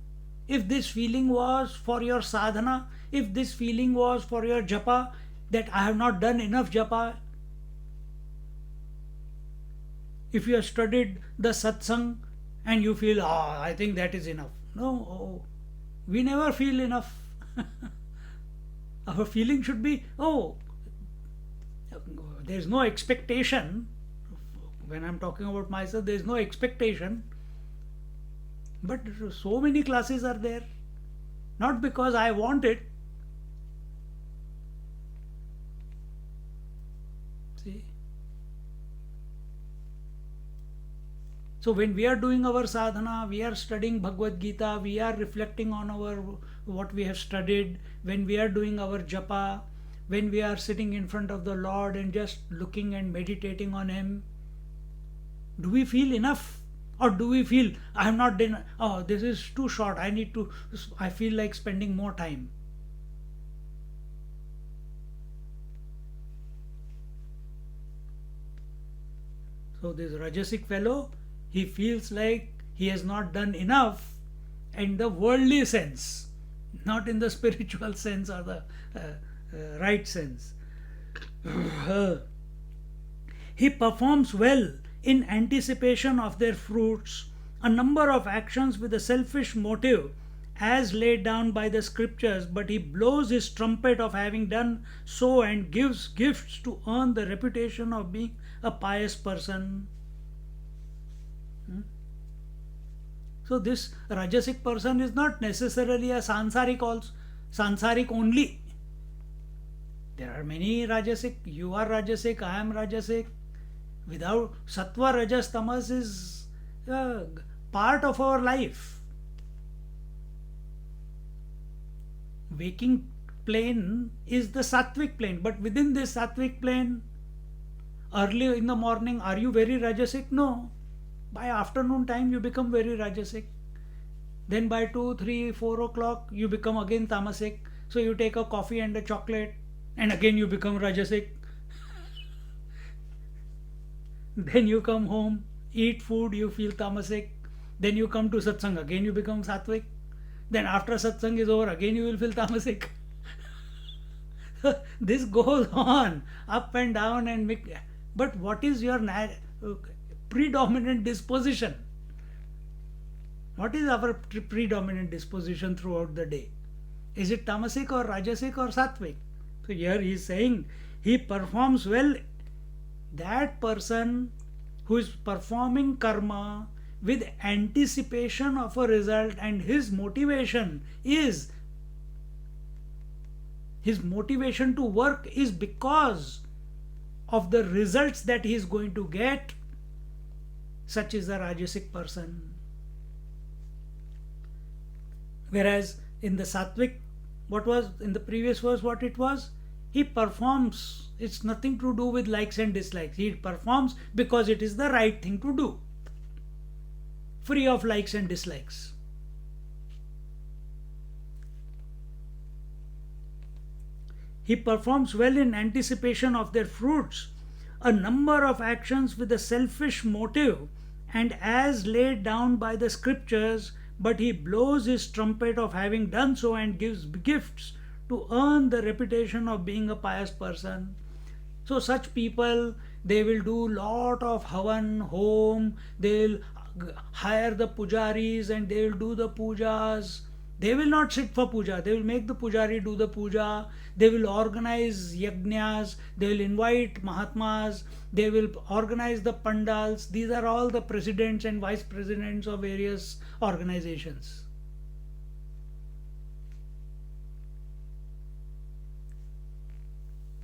Speaker 1: if this feeling was for your sadhana, if this feeling was for your japa, that I have not done enough japa, if you have studied the satsang and you feel, oh, I think that is enough. No, oh, we never feel enough. Our feeling should be, oh, there's no expectation. When I'm talking about myself, there's no expectation. But so many classes are there. Not because I want it. See? So when we are doing our sadhana, we are studying Bhagavad Gita, we are reflecting on our what we have studied, when we are doing our japa, when we are sitting in front of the Lord and just looking and meditating on Him, do we feel enough? Or do we feel, I have not done, oh, this is too short, I feel like spending more time. So this Rajasic fellow, he feels like he has not done enough in the worldly sense, not in the spiritual sense or the right sense. He performs well in anticipation of their fruits a number of actions with a selfish motive as laid down by the scriptures, but he blows his trumpet of having done so and gives gifts to earn the reputation of being a pious person. So this Rajasic person is not necessarily a Sansarik only. There are many Rajasic. You are Rajasic, I am Rajasic. Without Sattva, Rajas, Tamas is part of our life. Waking plane is the Sattvic plane, but within this Sattvic plane, early in the morning, are you very Rajasic? No. By afternoon time, you become very Rajasic. Then by 2, 3, 4 o'clock, you become again Tamasic. So you take a coffee and a chocolate, and again you become Rajasic. Then you come home, eat food, you feel Tamasic. Then you come to Satsang, again you become Sattvic. Then after Satsang is over, again you will feel Tamasic. This goes on, up and down, but what is your predominant disposition? What is our predominant disposition throughout the day? Is it Tamasic or Rajasic or Sattvic? So here he is saying he performs well. That person who is performing karma with anticipation of a result, and his motivation to work is because of the results that he is going to get, such is a Rajasic person. Whereas in the Sattvic, what was in the previous verse, what it was? He performs. It's nothing to do with likes and dislikes. He performs because it is the right thing to do, free of likes and dislikes. He performs well in anticipation of their fruits, a number of actions with a selfish motive and as laid down by the scriptures, but he blows his trumpet of having done so and gives gifts to earn the reputation of being a pious person. So such people, they will do lot of havan, home, they will hire the pujaris and they will do the pujas. They will not sit for puja, they will make the pujari do the puja, they will organize yajnas, they will invite mahatmas, they will organize the pandals. These are all the presidents and vice presidents of various organizations.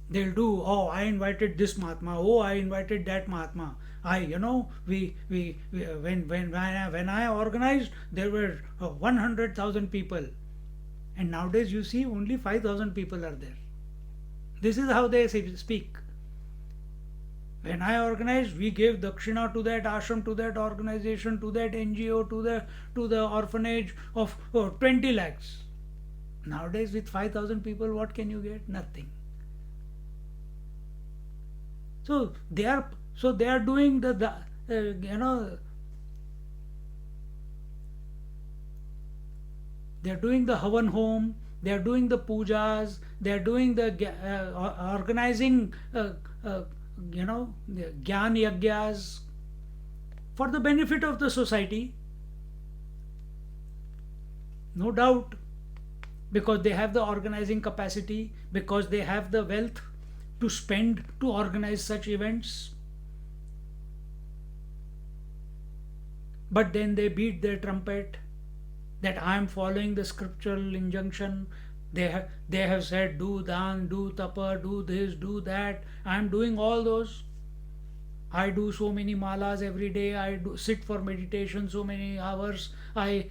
Speaker 1: They'll do, oh, I invited this Mahatma, oh, I invited that Mahatma. When I organized, there were 100,000 people. And nowadays you see only 5,000 people are there. This is how they speak. When I organized, we gave dakshina to that ashram, to that organization, to that NGO, to the orphanage of 20 lakhs. Nowadays with 5,000 people, what can you get? Nothing. So they are doing the they are doing the havan home, they are doing the pujas, they are doing the organizing the Gyan Yagyas for the benefit of the society. no doubt, because they have the organizing capacity, because they have the wealth to spend to organize such events. But then they beat their trumpet that I am following the scriptural injunction. They have said, do dan, do tapa, do this, do that. I am doing all those. I do so many malas every day. I do sit for meditation so many hours. I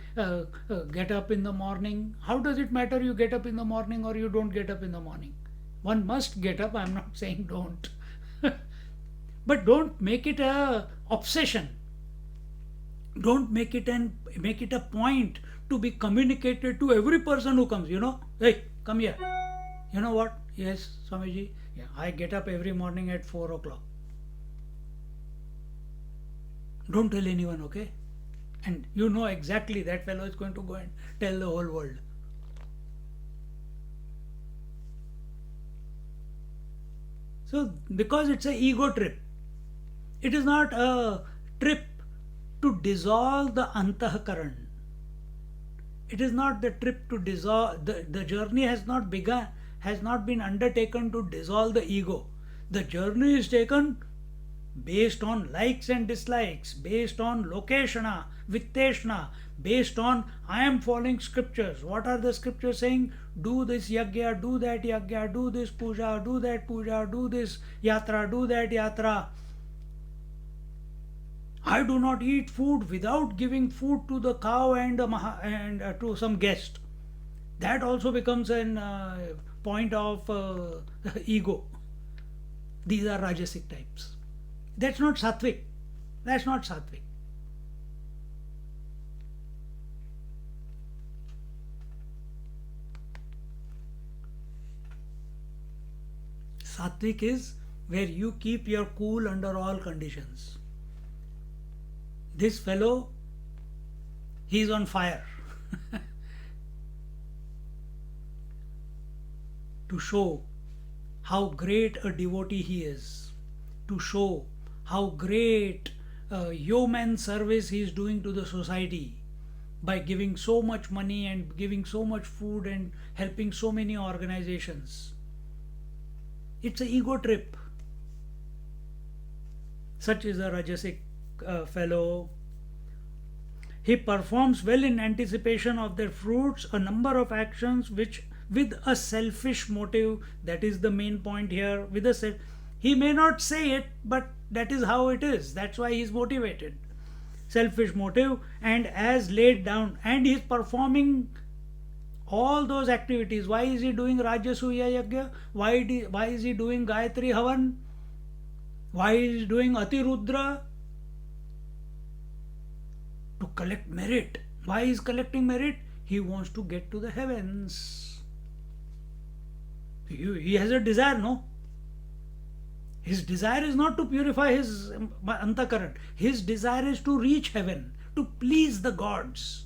Speaker 1: get up in the morning. How does it matter you get up in the morning or you don't get up in the morning? One must get up. I'm not saying don't. But don't make it a obsession. Don't make it a point to be communicated to every person who comes. Hey, come here. You know what? Yes, Swamiji. Yeah, I get up every morning at 4 o'clock. Don't tell anyone, okay? And you know exactly that fellow is going to go and tell the whole world. So, because it's an ego trip, it is not a trip to dissolve the antahkaran. It is not the trip to dissolve, the journey has not been undertaken to dissolve the ego. The journey is taken based on likes and dislikes, based on lokeshana, vitteshna, based on I am following scriptures. What are the scriptures saying? Do this yagya, do that yagya, do this puja, do that puja, do this yatra, do that yatra. I do not eat food without giving food to the cow and to some guest. That also becomes a point of ego. These are Rajasic types. That's not Sattvic. That's not Sattvic. Sattvic is where you keep your cool under all conditions. This fellow, he is on fire. To show how great a devotee he is, to show how great yeoman service he is doing to the society by giving so much money and giving so much food and helping so many organizations. It's an ego trip. Such is a Rajasic fellow. He performs well in anticipation of their fruits a number of actions which with a selfish motive. That is the main point here. He may not say it, but that is how it is. That's why he is motivated. Selfish motive, and as laid down, and he is performing all those activities. Why is he doing Rajasuya Yagya? Why is he doing Gayatri Havan? Why is he doing Atirudra? To collect merit. Why is collecting merit? He wants to get to the heavens. He has a desire, no? His desire is not to purify his antakaran. His desire is to reach heaven, to please the gods.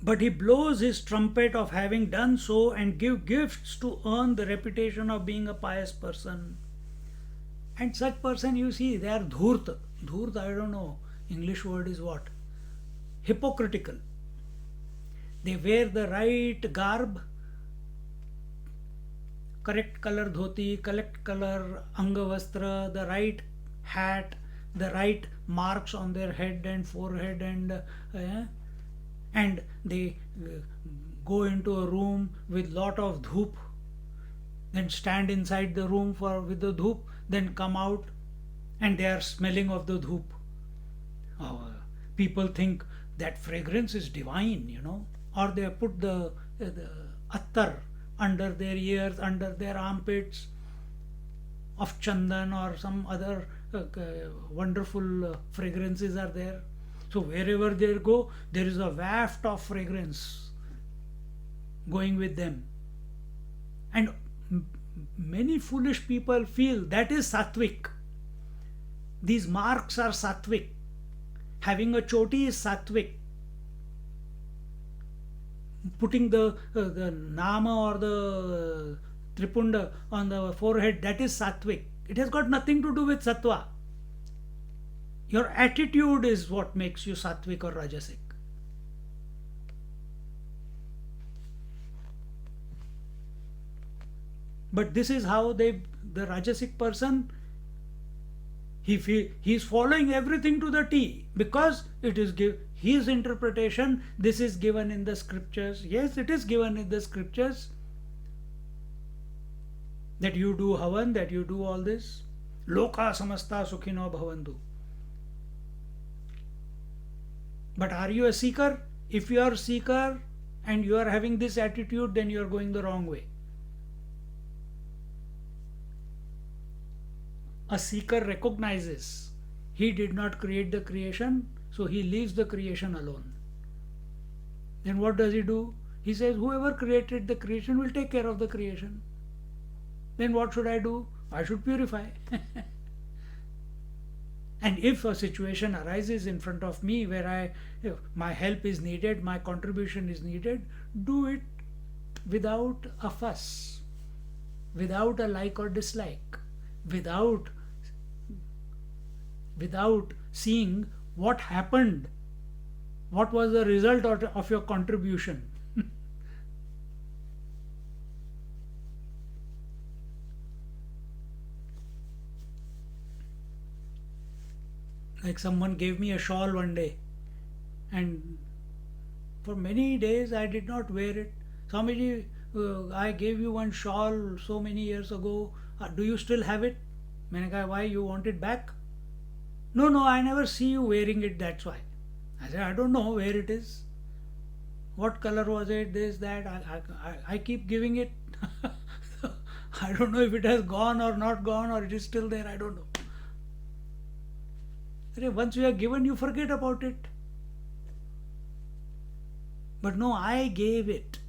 Speaker 1: But he blows his trumpet of having done so and give gifts to earn the reputation of being a pious person. And such person, you see, they are dhurt. Dhurt, I don't know, English word is what? Hypocritical. They wear the right garb, correct color dhoti, correct color angavastra, the right hat, the right marks on their head and forehead, and they go into a room with lot of dhoop, then stand inside the room with the dhoop, then come out and they are smelling of the dhoop. People think that fragrance is divine, or they put the attar under their ears, under their armpits of chandan or some other wonderful fragrances are there. So wherever they go, there is a waft of fragrance going with them. And many foolish people feel that is sattvic. These marks are sattvic. Having a choti is sattvic. Putting the nama or the tripunda on the forehead, that is sattvic. It has got nothing to do with sattva. Your attitude is what makes you sattvic or rajasic. But this is how the rajasic person, he's following everything to the T, because it is his interpretation. This is given in the scriptures. Yes, it is given in the scriptures that you do havan, that you do all this. Loka samasta sukhino bhavantu. But are you a seeker? If you are a seeker and you are having this attitude, then you are going the wrong way. A seeker recognizes he did not create the creation, so he leaves the creation alone. Then what does he do? He says, whoever created the creation will take care of the creation. Then what should I do? I should purify. And if a situation arises in front of me where my help is needed, my contribution is needed, do it without a fuss, without a like or dislike, without seeing what happened, what was the result of your contribution. Like someone gave me a shawl one day, and for many days I did not wear it. Swamiji, I gave you one shawl so many years ago. Do you still have it? मैंने कहा, why you want it back? No, I never see you wearing it, that's why. I said, I don't know where it is. What color was it? This, that. I keep giving it. I don't know if it has gone or not gone, or it is still there. I don't know. Once you are given, you forget about it. But no, I gave it.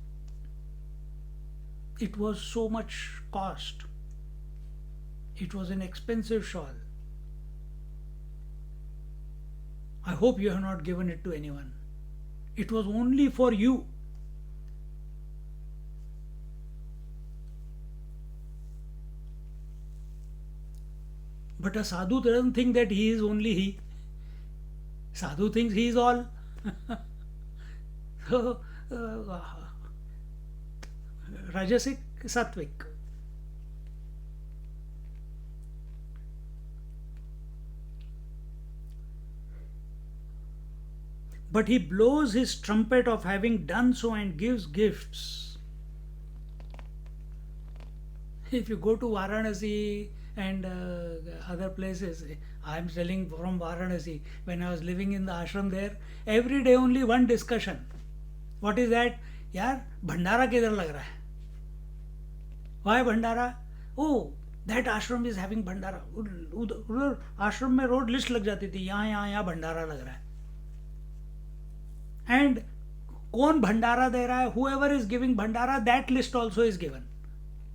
Speaker 1: It was so much cost. It was an expensive shawl. I hope you have not given it to anyone. It was only for you. But a sadhu doesn't think that he is only he. Sadhu thinks he is all. So, Rajasic, Sattvic. But he blows his trumpet of having done so and gives gifts. If you go to Varanasi and other places, I am telling from Varanasi, when I was living in the ashram there, every day only one discussion. What is that? यार भंडारा किधर लग रहा है? Why Bhandara? Oh, that ashram is having भंडारा. उधर आश्रम में road list लग जाती थी, यहाँ भंडारा लग रहा है. And कौन भंडारा दे रहा है? Whoever is giving Bhandara, that list also is given.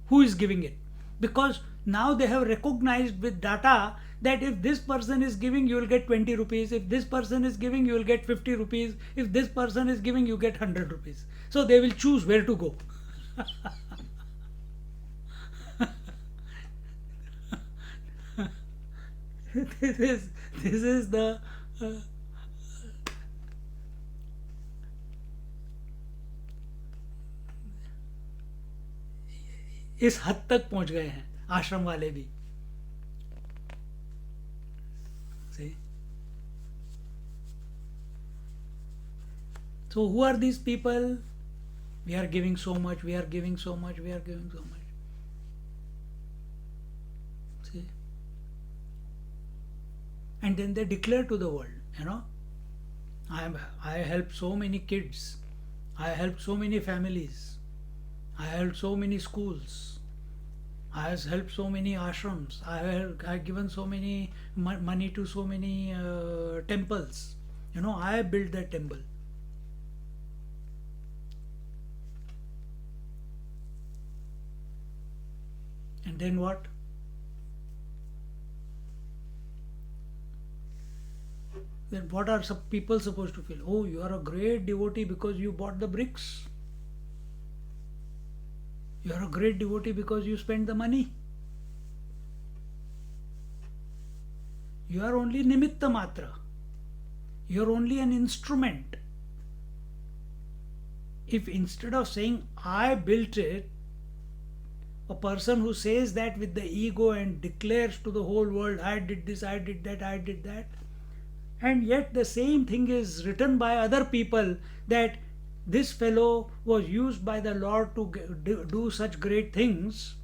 Speaker 1: Who is giving it? Because now they have recognized with data that if this person is giving, you will get 20 rupees. If this person is giving, you will get 50 rupees. If this person is giving, you get 100 rupees. So they will choose where to go. This is the इस हद तक पहुंच गए हैं आश्रम वाले भी. See? So who are these people? We are giving so much, we are giving so much, we are giving so much. See? And then they declare to the world, I helped so many kids, I helped so many families, I helped so many schools, I have helped so many ashrams, I have given so many money to so many temples. I built that temple. And then what? Then what are some people supposed to feel? Oh, you are a great devotee because you bought the bricks. You are a great devotee because you spend the money. You are only nimitta matra. You are only an instrument. If instead of saying, I built it, a person who says that with the ego and declares to the whole world, I did this, I did that, I did that, and yet the same thing is written by other people that this fellow was used by the Lord to do such great things,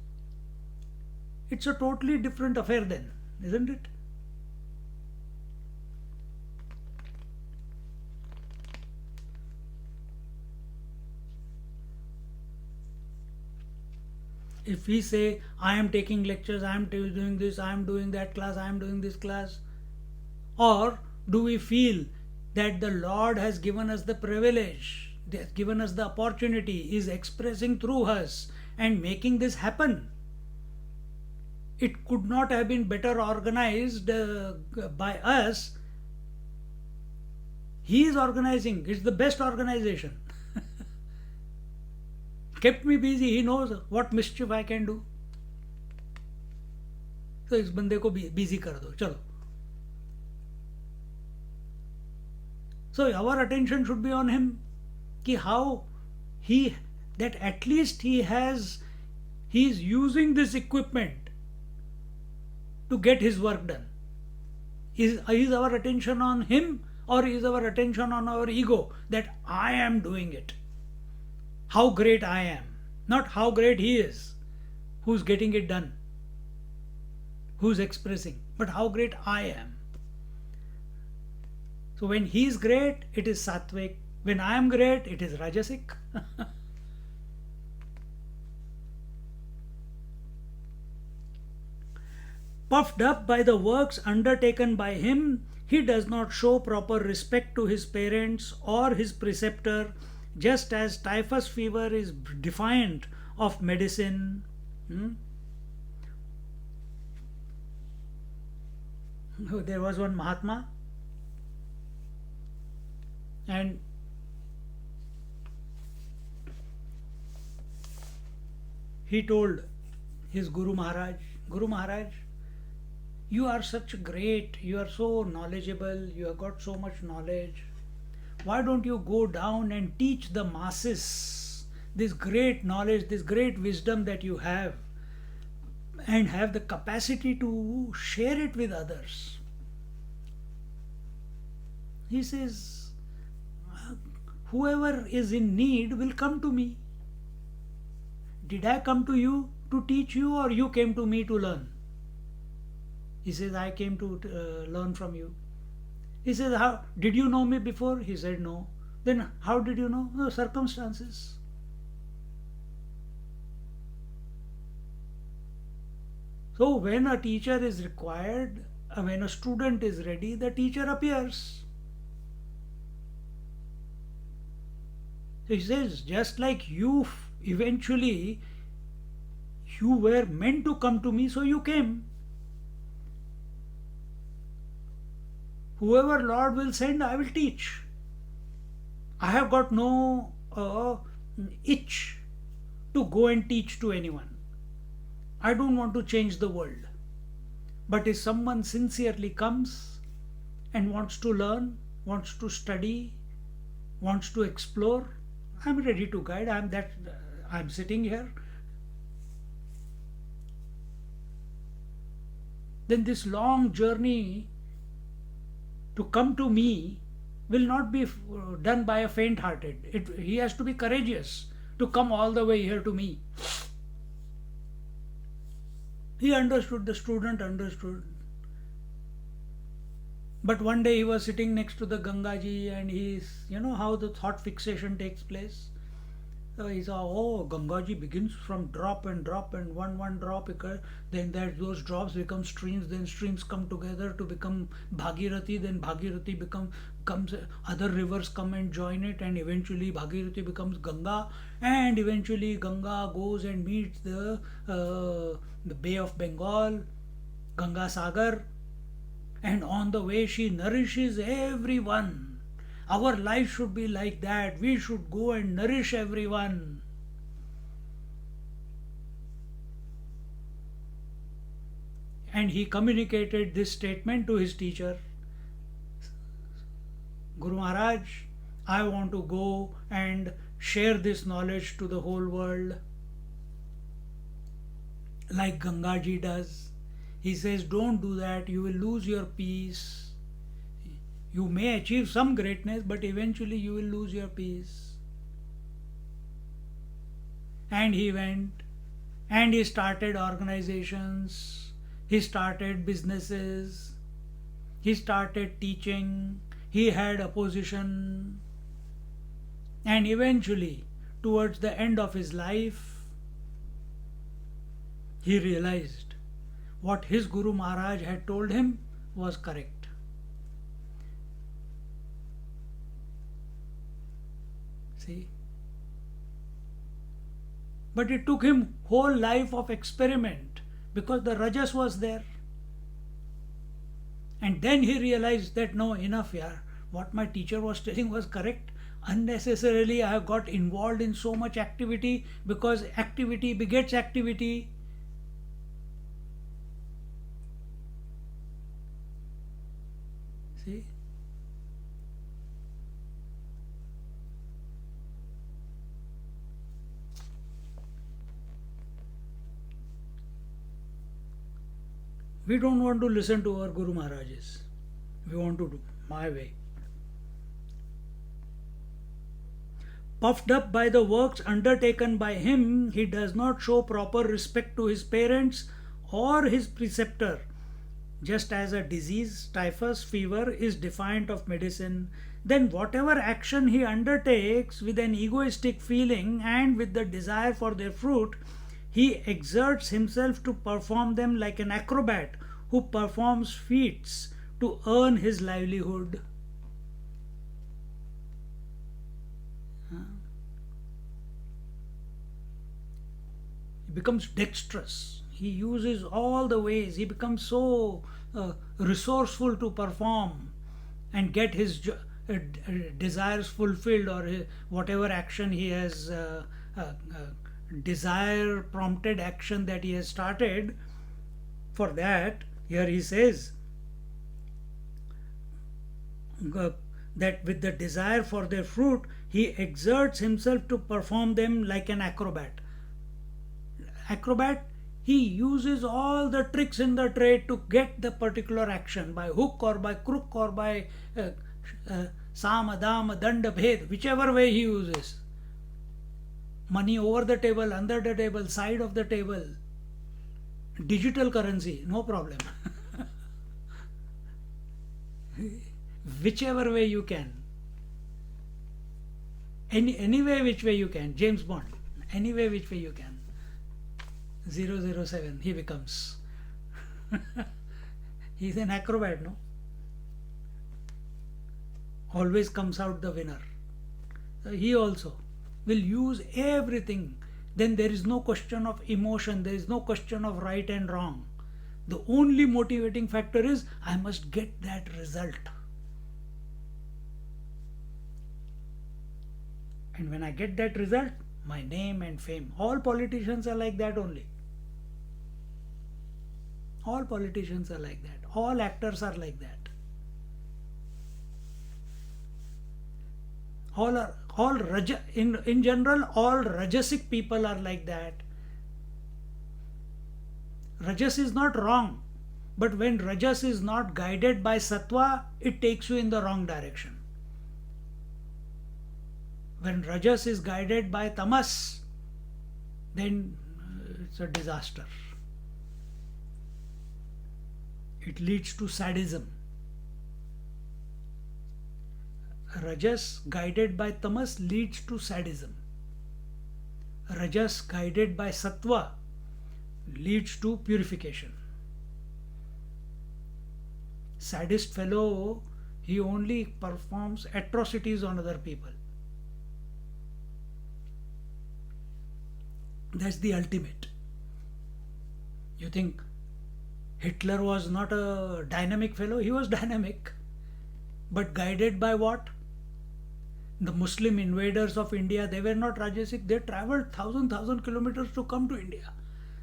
Speaker 1: it's a totally different affair then, isn't it? If we say, I am taking lectures, I am doing this, I am doing that class, I am doing this class, or do we feel that the Lord has given us the privilege, has given us the opportunity, is expressing through us and making this happen? It could not have been better organized by us. He is organizing, it's the best organization. Kept me busy, he knows what mischief I can do. So इस बंदे को busy कर दो, चलो. So our attention should be on him. Ki how that at least he is using this equipment to get his work done. Is our attention on him, or is our attention on our ego that I am doing it? How great I am, not how great he is, who's getting it done, who's expressing, but how great I am. So when he is great, it is sattvic. When I am great, it is rajasic. Puffed up by the works undertaken by him, he does not show proper respect to his parents or his preceptor, just as typhus fever is defiant of medicine. There was one Mahatma, and he told his Guru Maharaj, you are such great, you are so knowledgeable, you have got so much knowledge. Why don't you go down and teach the masses this great knowledge, this great wisdom that you have, and have the capacity to share it with others? He says, whoever is in need will come to me. Did I come to you to teach you, or you came to me to learn? He says, I came to learn from you. He says, how did you know me before? He said, no. Then how did you know? No, circumstances. So when a teacher is required, when a student is ready, the teacher appears. He says, just like you eventually, you were meant to come to me, so you came. Whoever Lord will send, I will teach. I have got no itch to go and teach to anyone. I don't want to change the world. But if someone sincerely comes and wants to learn, wants to study, wants to explore, I'm ready to guide. I'm sitting here. Then this long journey to come to me will not be done by a faint-hearted. He has to be courageous to come all the way here to me. He understood, the student understood. But one day he was sitting next to the Gangaji, and you know how the thought fixation takes place. So he saw, oh, Gangaji begins from drop and one drop, then those drops become streams, then streams come together to become Bhagirathi, then Bhagirathi comes, other rivers come and join it, and eventually Bhagirathi becomes Ganga, and eventually Ganga goes and meets the Bay of Bengal, Ganga Sagar, and on the way she nourishes everyone. Our life should be like that. We should go and nourish everyone. and he communicated this statement to his teacher. Guru Maharaj, I want to go and share this knowledge to the whole world like Gangaji does. He says, don't do that, you will lose your peace. You may achieve some greatness, but eventually you will lose your peace. And he went and he started organizations, he started businesses, he started teaching, he had opposition, and eventually, towards the end of his life, he realized what his Guru Maharaj had told him was correct. See? But it took him whole life of experiment because the rajas was there. And then he realized that no, enough, yeah, what my teacher was telling was correct. Unnecessarily I have got involved in so much activity because activity begets activity. See? We don't want to listen to our Guru Maharajas. We want to do my way. Puffed up by the works undertaken by him, he does not show proper respect to his parents or his preceptor. Just as a disease, typhus fever, is defiant of medicine, then whatever action he undertakes with an egoistic feeling and with the desire for their fruit, he exerts himself to perform them like an acrobat who performs feats to earn his livelihood. He becomes dexterous. He uses all the ways. He becomes so resourceful to perform and get his desires fulfilled, or whatever action he has desire prompted action that he has started. For that, here he says that with the desire for their fruit, he exerts himself to perform them like an acrobat. Acrobat, he uses all the tricks in the trade to get the particular action by hook or by crook or by sama, dama, danda, bhed, whichever way he uses. Money over the table, under the table, side of the table, digital currency, no problem. Whichever way you can. Any way which way you can. James Bond, any way which way you can. 007 he becomes. He's an acrobat, no? Always comes out the winner. So he also will use everything. Then there is no question of emotion, there is no question of right and wrong. The only motivating factor is I must get that result. And when I get that result, my name and fame. All politicians are like that only. All politicians are like that. All actors are like that. In general, all Rajasic people are like that. Rajas is not wrong, but when Rajas is not guided by Sattva, it takes you in the wrong direction. When Rajas is guided by Tamas, then it's a disaster. It leads to sadism. Rajas guided by Tamas leads to sadism. Rajas guided by Sattva leads to purification. Sadist fellow, he only performs atrocities on other people. That's the ultimate. You think Hitler was not a dynamic fellow? He was dynamic. But guided by what? The Muslim invaders of India, they were not Rajasic. They traveled thousand kilometers to come to India.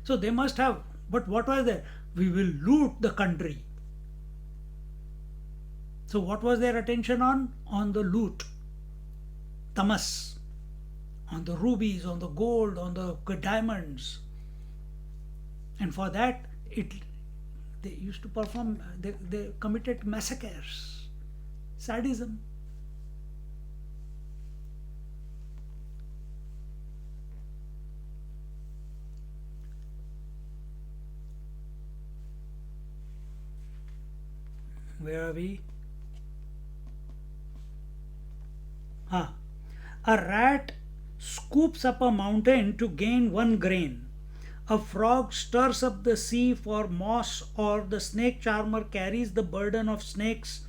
Speaker 1: So they must have, but what was there? We will loot the country. So what was their attention on? On the loot, tamas, on the rubies, on the gold, on the diamonds. And for that, they used to perform, they committed massacres, sadism. Where are we? Ah, a rat scoops up a mountain to gain one grain. A frog stirs up the sea for moss, or the snake charmer carries the burden of snakes,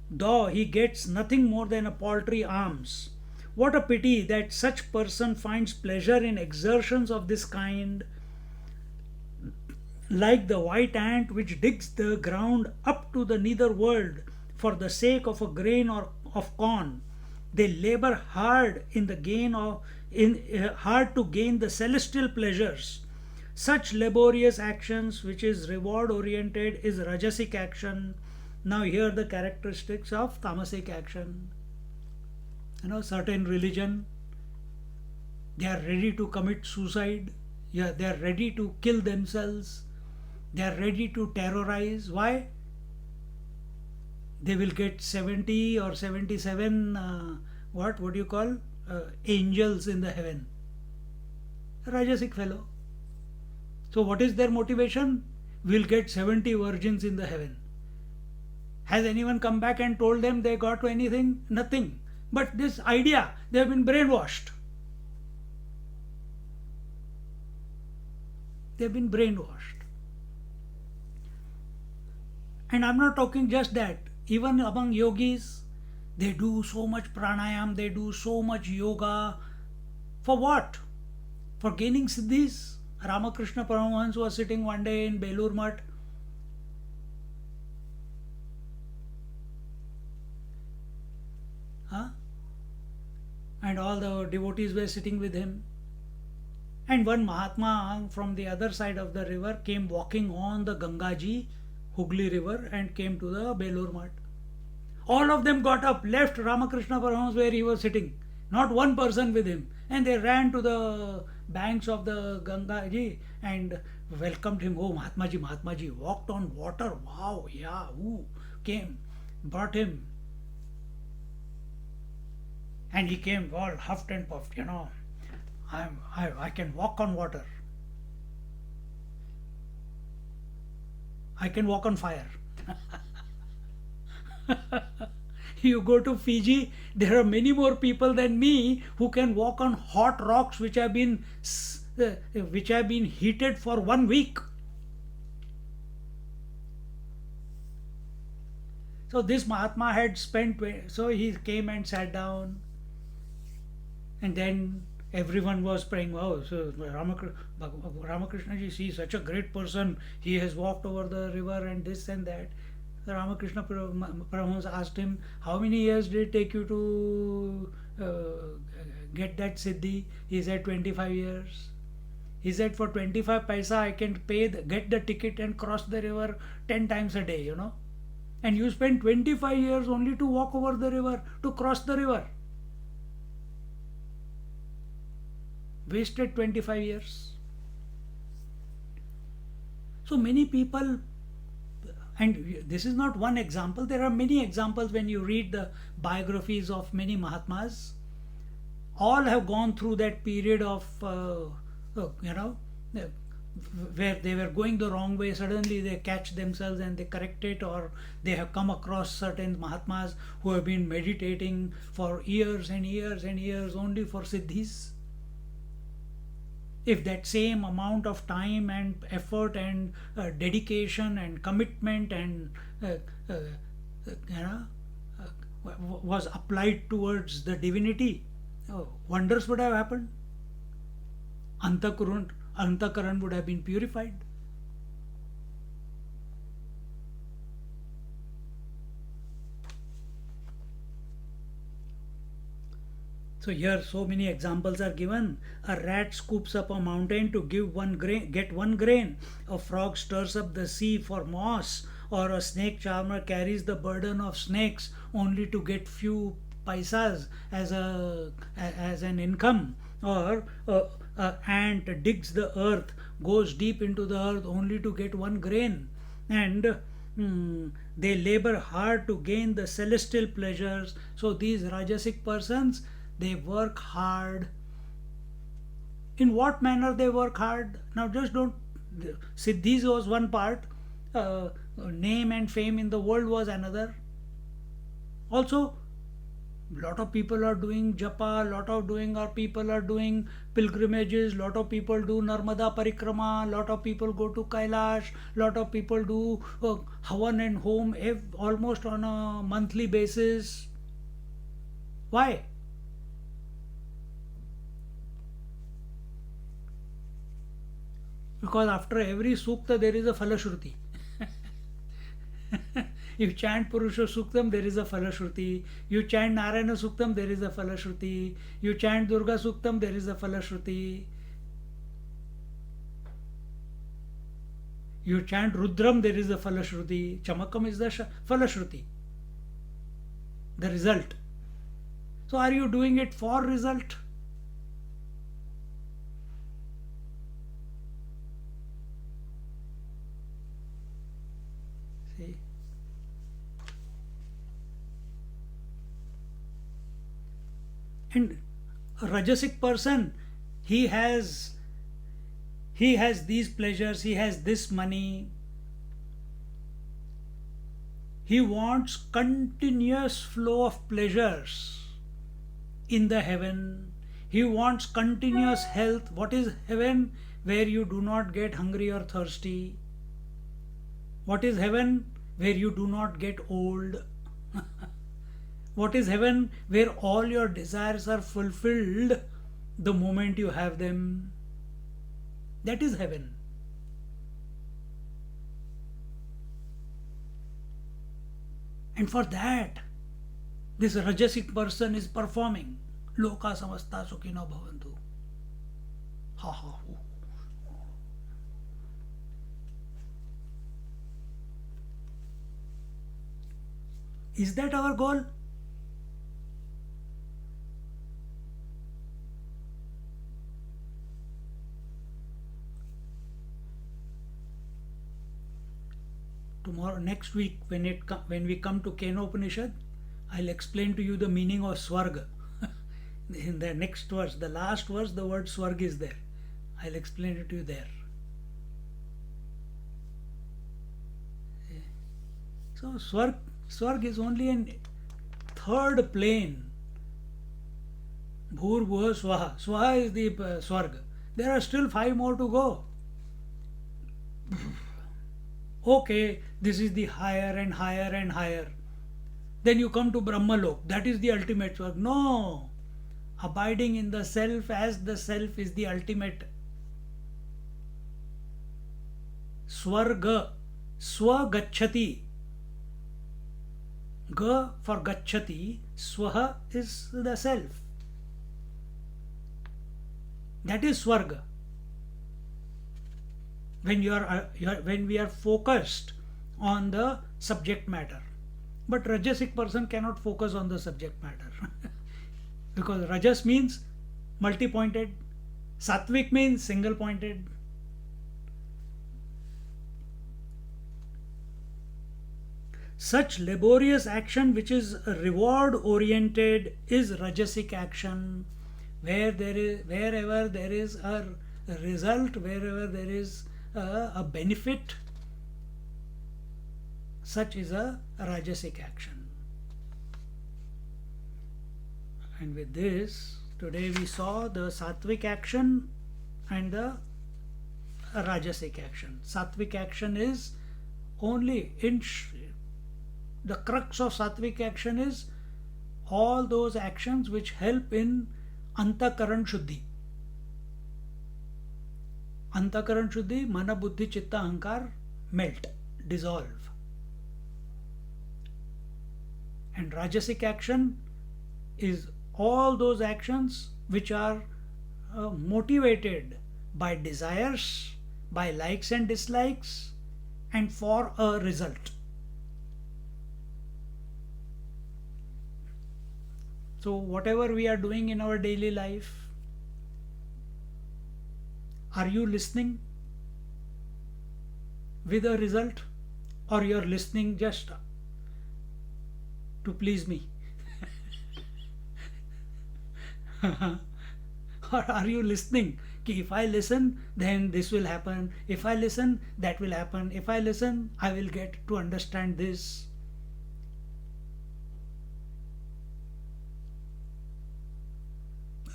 Speaker 1: though he gets nothing more than a paltry alms. What a pity that such person finds pleasure in exertions of this kind, like the white ant which digs the ground up to the nether world for the sake of a grain or of corn. They labor hard in the gain of hard to gain the celestial pleasures. Such laborious actions, which is reward oriented, is rajasic action. Now here the characteristics of tamasic action. Certain religion, they are ready to commit suicide. Yeah, they are ready to kill themselves. They are ready to terrorize. Why? They will get 70 or 77 what do you call angels in the heaven. Rajasic fellow. So what is their motivation? We'll get 70 virgins in the heaven. Has anyone come back and told them they got anything? Nothing. But this idea, they have been brainwashed. They have been brainwashed. And I'm not talking just that. Even among yogis, they do so much pranayam, they do so much yoga. For what? For gaining siddhis. Ramakrishna Paramahansa was sitting one day in Belur Mutt. And all the devotees were sitting with him. And one Mahatma from the other side of the river came walking on the Gangaji, Hooghly river, and came to the Belur Mutt. All of them got up, left Ramakrishna Paramahansa where he was sitting. Not one person with him. And they ran to the banks of the Gangaji and welcomed him. Oh, Mahatmaji, walked on water. Wow, yeah, who came, brought him. And he came all huffed and puffed, I can walk on water. I can walk on fire. You go to Fiji, there are many more people than me who can walk on hot rocks which have been heated for 1 week. So this Mahatma had spent, so he came and sat down, and then everyone was praying. Oh, so Ramakrishna ji, see, such a great person, he has walked over the river and this and that. Ramakrishna Paramahansa asked him, how many years did it take you to get that siddhi? He said 25 years. He said, for 25 paisa I can get the ticket and cross the river 10 times a day, And you spend 25 years only to walk over the river, to cross the river. Wasted 25 years. So many people, and this is not one example, there are many examples when you read the biographies of many Mahatmas. All have gone through that period of, where they were going the wrong way. Suddenly they catch themselves and they correct it, or they have come across certain Mahatmas who have been meditating for years and years and years only for siddhis. If that same amount of time and effort and dedication and commitment and was applied towards the divinity, wonders would have happened. Antakaran would have been purified. So here so many examples are given. A rat scoops up a mountain to give one grain, get one grain. A frog stirs up the sea for moss, or a snake charmer carries the burden of snakes only to get few paisas as an income, or a ant digs the earth, goes deep into the earth only to get one grain, and they labor hard to gain the celestial pleasures. So these rajasic persons, they work hard. In what manner they work hard? Now just don't see, these was one part. Name and fame in the world was another. Also, lot of people are doing japa, lot of doing or people are doing pilgrimages, lot of people do Narmada Parikrama, lot of people go to Kailash, lot of people do Havan and Home almost on a monthly basis. Why? Because after every sukta there is a Falashruti. You chant Purusha Suktam, there is a Falashruti. You chant Narayana Suktam, there is a Falashruti. You chant Durga Suktam, there is a Falashruti. You chant Rudram, there is a Falashruti. Chamakam is the Falashruti, the result. So are you doing it for result? See? And a Rajasic person, he has these pleasures, he has this money. He wants continuous flow of pleasures in the heaven. He wants continuous health. What is heaven? Where you do not get hungry or thirsty. What is heaven? Where you do not get old. What is heaven? Where all your desires are fulfilled the moment you have them. That is heaven. And for that, this Rajasic person is performing. Loka samasta sukhino bhavantu. Ha ha hu. Is that our goal? Tomorrow, next week, when we come to Kenopanishad, I'll explain to you the meaning of Swarga. In the next verse, the last verse, the word Swarg is there. I'll explain it to you there. So Swarg is only a third plane. Bhur Bhuva Swaha. Swaha is the Swarg. There are still 5 more to go. Okay, this is the higher and higher and higher. Then you come to Brahmalok. That is the ultimate Swarg. No. Abiding in the self as the self is the ultimate. Swarga. Swa gacchati. Ga for gacchati. Swaha is the self. That is Swarga. When when we are focused on the subject matter. But Rajasic person cannot focus on the subject matter. Because Rajas means multi-pointed. Sattvic means single-pointed. Such laborious action which is reward-oriented is Rajasic action. Wherever there is a result, wherever there is a benefit, such is a Rajasic action. And with this, today we saw the Sattvic action and the Rajasic action. Sattvic action is only the crux of Sattvic action is all those actions which help in Antakaran Shuddhi. Antakaran Shuddhi, Mana Buddhi Chitta Ahankar melt, dissolve. And Rajasic action is all those actions which are motivated by desires, by likes and dislikes, and for a result. So, whatever we are doing in our daily life, are you listening with a result, or you're listening just to please me? Or are you listening? Ki if I listen, then this will happen. If I listen, that will happen. If I listen, I will get to understand this.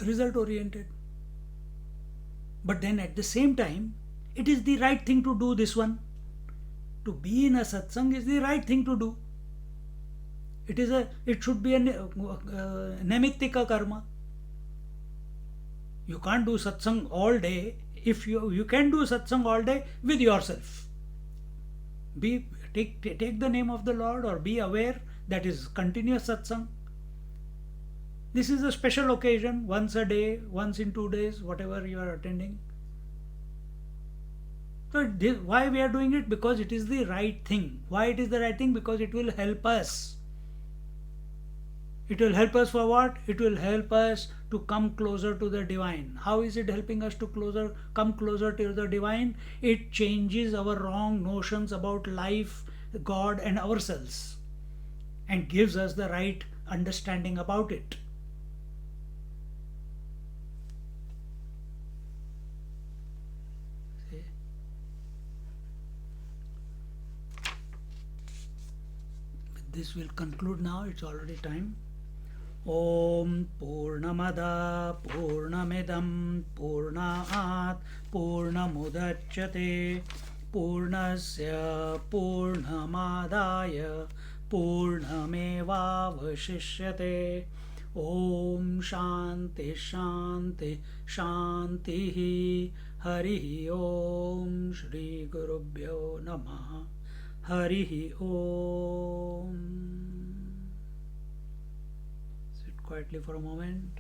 Speaker 1: Result oriented. But then at the same time, it is the right thing to do this one. To be in a satsang is the right thing to do. It should be a namittika karma. You can't do satsang all day. If you can do satsang all day with yourself. Take the name of the Lord, or be aware that is continuous satsang. This is a special occasion, once a day, once in 2 days, whatever you are attending. So why we are doing it? Because it is the right thing. Why it is the right thing? Because it will help us. It will help us for what? It will help us to come closer to the divine. How is it helping us to come closer to the divine? It changes our wrong notions about life, God, and ourselves, and gives us the right understanding about it. This will conclude now. It's already time. Om Purnamada Purnamidam Purnaat Purnamudachyate Purnasya Purnamadaya Purnamevavashishyate. Om Shanti Shanti Shanti. Hari Om. Shri Gurubhyo Namaha. Hari Om. Sit quietly for a moment.